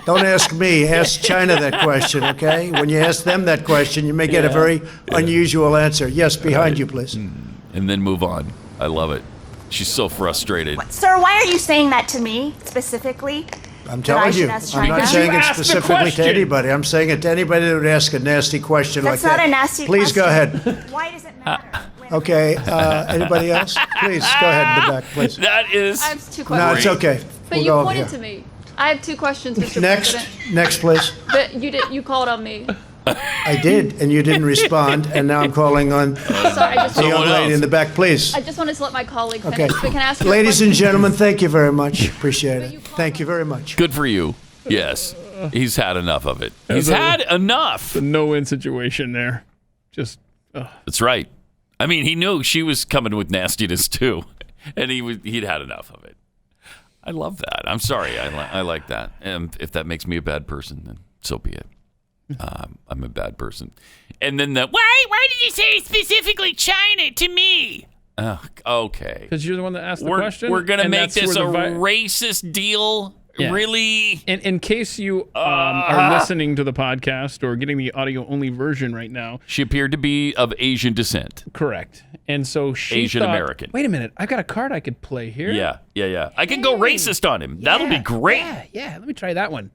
Don't ask me, ask China that question, okay? When you ask them that question, you may get a very unusual answer. Yes, behind you, please. And then move on. I love it. She's so frustrated. Sir, why are you saying that to me specifically? I'm telling you, I'm not saying it specifically to anybody. I'm saying it to anybody that would ask a nasty question like that. That's not a nasty Please question. go ahead. Why does it matter? Okay, anybody else? Please, go ahead in the back, please. That is... I have two No, questions. it's okay. But you pointed to me. I have 2 questions, Mr. President. Next, please. But you called on me. I did, and you didn't respond, and now I'm calling on the young lady in the back, please. I just wanted to let my colleague finish. Okay. But can I ask you a Ladies and question? gentlemen, thank you very much. Appreciate it. Thank you very much. Good for you. Yes. He's had enough of it. He's had enough. The no-win situation there. Just... That's right. I mean, he knew she was coming with nastiness, too. And he'd had enough of it. I love that. I'm sorry. I like that. And if that makes me a bad person, then so be it. I'm a bad person. And then why did you say specifically China to me? Okay. Because you're the one that asked the question. We're going to make this a racist deal? Yeah. Really? In case you are listening to the podcast or getting the audio-only version right now. She appeared to be of Asian descent. Correct. And so she Asian thought, American. Wait a minute. I've got a card I could play here. Yeah. I can go racist on him. That'll be great. Yeah. Let me try that one.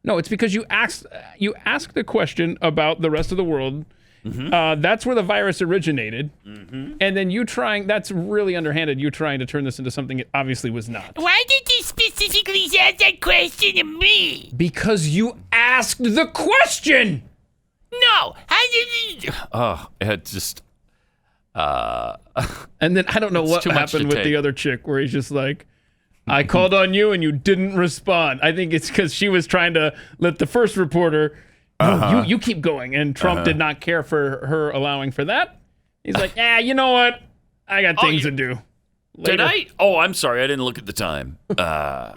No, it's because you asked the question about the rest of the world. Mm-hmm. That's where the virus originated. Mm-hmm. And then that's really underhanded, you trying to turn this into something it obviously was not. Why did you specifically ask that question to me? Because you asked the question! No! How did you... Oh, it just... And then I don't know what happened with the other chick where he's just like, I called on you and you didn't respond. I think it's because she was trying to let the first reporter... No, you keep going. And Trump did not care for her allowing for that. He's like, you know what? I got things to do. Later. Did I? Oh, I'm sorry. I didn't look at the time. I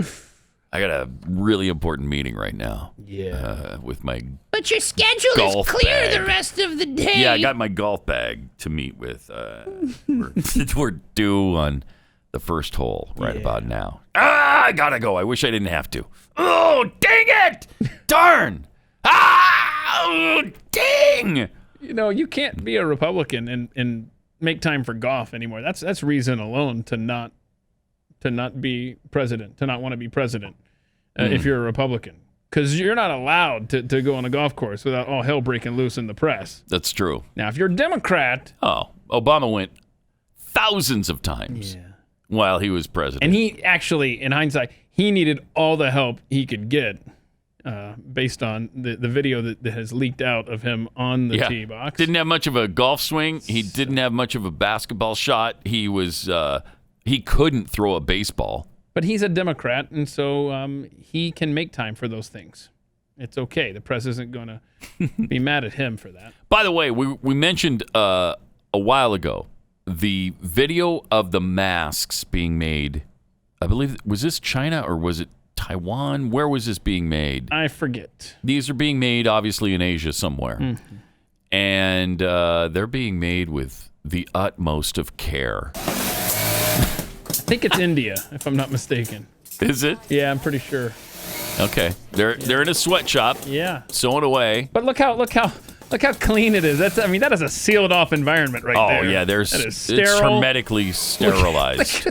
got a really important meeting right now. Yeah. With my But your schedule is clear bag. the rest of the day. Yeah, I got my golf bag to meet with. We're due on the first hole right about now. I gotta go. I wish I didn't have to. Oh, dang it! Darn! Oh, dang! You know, you can't be a Republican and make time for golf anymore. That's reason alone to not be president, to not want to be president if you're a Republican. Because you're not allowed to go on a golf course without all hell breaking loose in the press. That's true. Now, if you're a Democrat... Oh, Obama went thousands of times while he was president. And he actually, in hindsight, he needed all the help he could get. Based on the video that has leaked out of him on the tee box. Didn't have much of a golf swing. He didn't have much of a basketball shot. He couldn't throw a baseball. But he's a Democrat, and so he can make time for those things. It's okay. The press isn't going to be mad at him for that. By the way, we mentioned a while ago the video of the masks being made. I believe, was this China or was it Taiwan? Where was this being made? I forget. These are being made, obviously, in Asia somewhere. Mm-hmm. And they're being made with the utmost of care. I think it's India, if I'm not mistaken. Is it? Yeah, I'm pretty sure. Okay. They're in a sweatshop. Yeah. Sewing away. But look how clean it is. That is a sealed off environment right there. Oh, yeah. It's hermetically sterilized.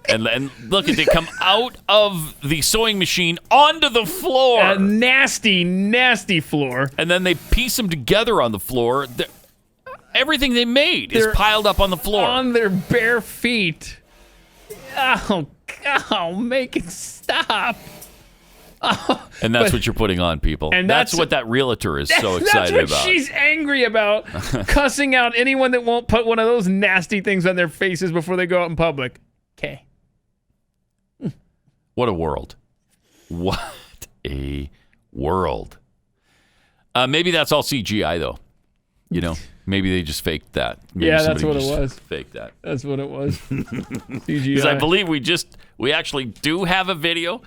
And look, they come out of the sewing machine onto the floor. A nasty, nasty floor. And then they piece them together on the floor. Everything they made is piled up on the floor. On their bare feet. Oh, make it stop. Oh, and that's what you're putting on people. And that's what that realtor is so excited about. That's what she's angry about. Cussing out anyone that won't put one of those nasty things on their faces before they go out in public. Okay. What a world. What a world. Maybe that's all CGI, though. You know, maybe they just faked that. Maybe that's what it was. Faked that. That's what it was. CGI. Because I believe we actually do have a video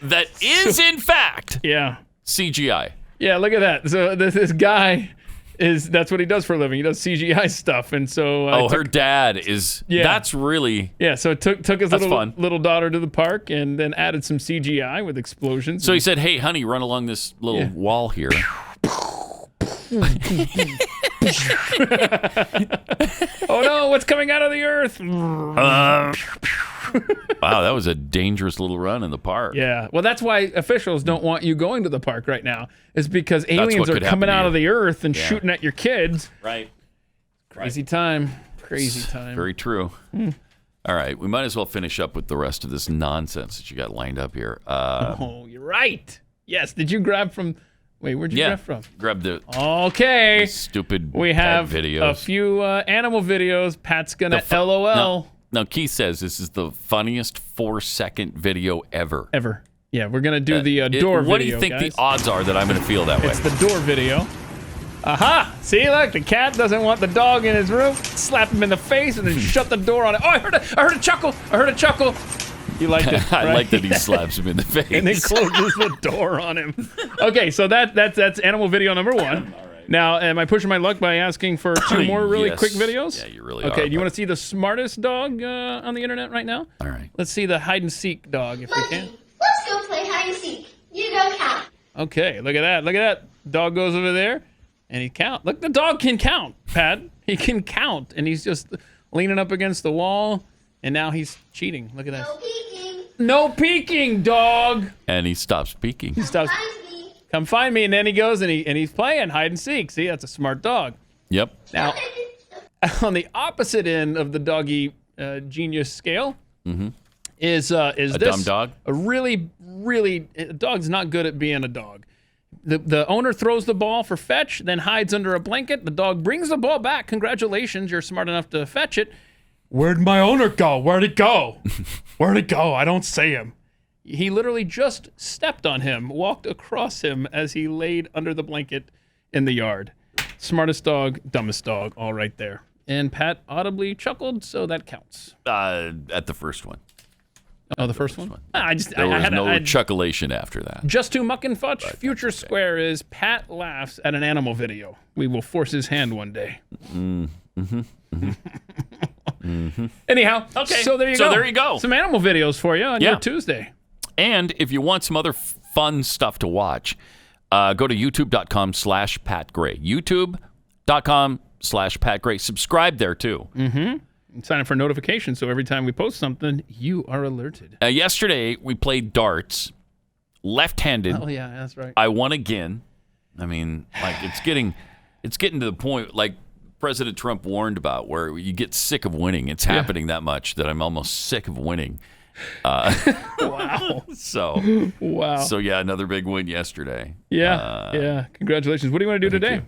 that is, in fact, CGI. Yeah, look at that. So this guy... that's what he does for a living. He does CGI stuff, and so her dad is. Yeah, that's really. Yeah, so took his little daughter to the park, and then added some CGI with explosions. So he said, "Hey, honey, run along this little wall here." Oh no! What's coming out of the earth? Wow, that was a dangerous little run in the park. Yeah. Well, that's why officials don't want you going to the park right now. Is because aliens are coming out of the earth and shooting at your kids. Right. Crazy time. Crazy time. Very true. All right, we might as well finish up with the rest of this nonsense that you got lined up here. Oh, you're right. Yes. Did you grab from? Wait, where'd you grab from? Grab the stupid We have videos. a few animal videos. Pat's gonna LOL. Now, Keith says this is the funniest 4-second video ever. Ever. Yeah, we're gonna do the door video. What do you think the odds are that I'm gonna feel that way? It's the door video. Aha! See, look, the cat doesn't want the dog in his room. Slap him in the face and then shut the door on it. Oh, I heard a chuckle. I heard a chuckle. You liked it, right? I like that he slaps him in the face. And then closes the door on him. Okay, so that's animal video number 1. All right. Now, am I pushing my luck by asking for 2 more really quick videos? Yeah, you really are. Okay, do you but- want to see the smartest dog on the internet right now? All right. Let's see the hide and seek dog if we can. Let's go play hide and seek. You go count. Okay, look at that. Look at that. Dog goes over there and he count. Look, the dog can count, Pat. He can count, and he's just leaning up against the wall, and now he's cheating. Look at that. No peeking. No peeking, dog. And he stops peeking. He stops. Come find me, and then he goes and he's playing hide and seek. See, that's a smart dog. Yep. Now, on the opposite end of the doggy genius scale, is a this dumb dog? a really a dog's not good at being a dog. The owner throws the ball for fetch, then hides under a blanket. The dog brings the ball back. Congratulations, you're smart enough to fetch it. Where'd my owner go? Where'd it go? Where'd it go? I don't see him. He literally just stepped on him, walked across him as he laid under the blanket in the yard. Smartest dog, dumbest dog, all right there. And Pat audibly chuckled, so that counts. At the first one. Oh, the first one? I There was no chuckalation after that. Just to muck and fudge. Future Square is Pat laughs at an animal video. We will force his hand one day. Anyhow, okay. So there you go. So there you go. Some animal videos for you on your Tuesday. And if you want some other fun stuff to watch, go to youtube.com/Pat Gray. youtube.com/Pat Gray. Subscribe there too. And sign up for notifications so every time we post something, you are alerted. Yesterday, we played darts, left-handed. Oh, yeah, that's right. I won again. I mean, like, it's getting to the point, like President Trump warned about, where you get sick of winning. It's happening that much that I'm almost sick of winning. Wow. So, yeah, another big win yesterday. Yeah. Congratulations. What do you want to do today?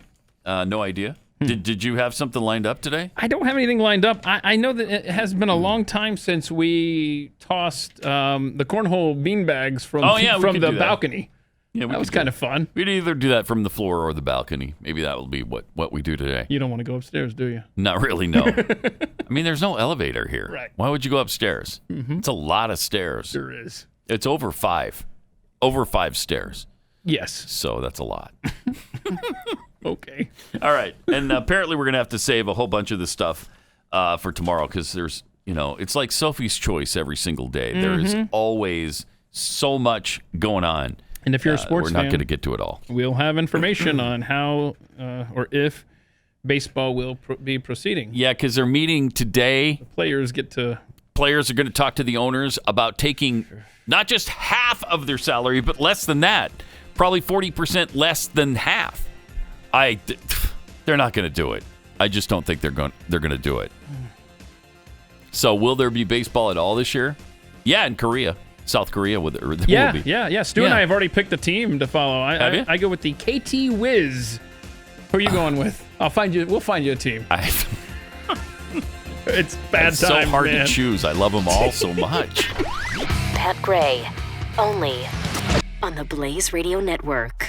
No idea. Did you have something lined up today? I don't have anything lined up. I know that it has been a long time since we tossed the cornhole beanbags from the balcony. Yeah, that was kind of fun. We'd either do that from the floor or the balcony. Maybe that will be what we do today. You don't want to go upstairs, do you? Not really, no. I mean, there's no elevator here. Right. Why would you go upstairs? It's a lot of stairs. There is. It's over 5 stairs. Yes. So that's a lot. Okay. All right. And apparently we're going to have to save a whole bunch of this stuff for tomorrow because there's, it's like Sophie's Choice every single day. There is always so much going on. And if you're a sports fan, we're not going to get to it all. We'll have information on how or if baseball will be proceeding. Yeah, because they're meeting today. The players are going to talk to the owners about taking not just half of their salary, but less than that. Probably 40% less than half. They're not going to do it. I just don't think they're going to do it. So will there be baseball at all this year? Yeah, in Korea. South Korea will be. Yeah. Stu and I have already picked a team to follow. I go with the KT Wiz. Who are you going with? We'll find you a team. It's bad it's time, so hard man. to choose. I love them all so much. Pat Gray, only on the Blaze Radio Network.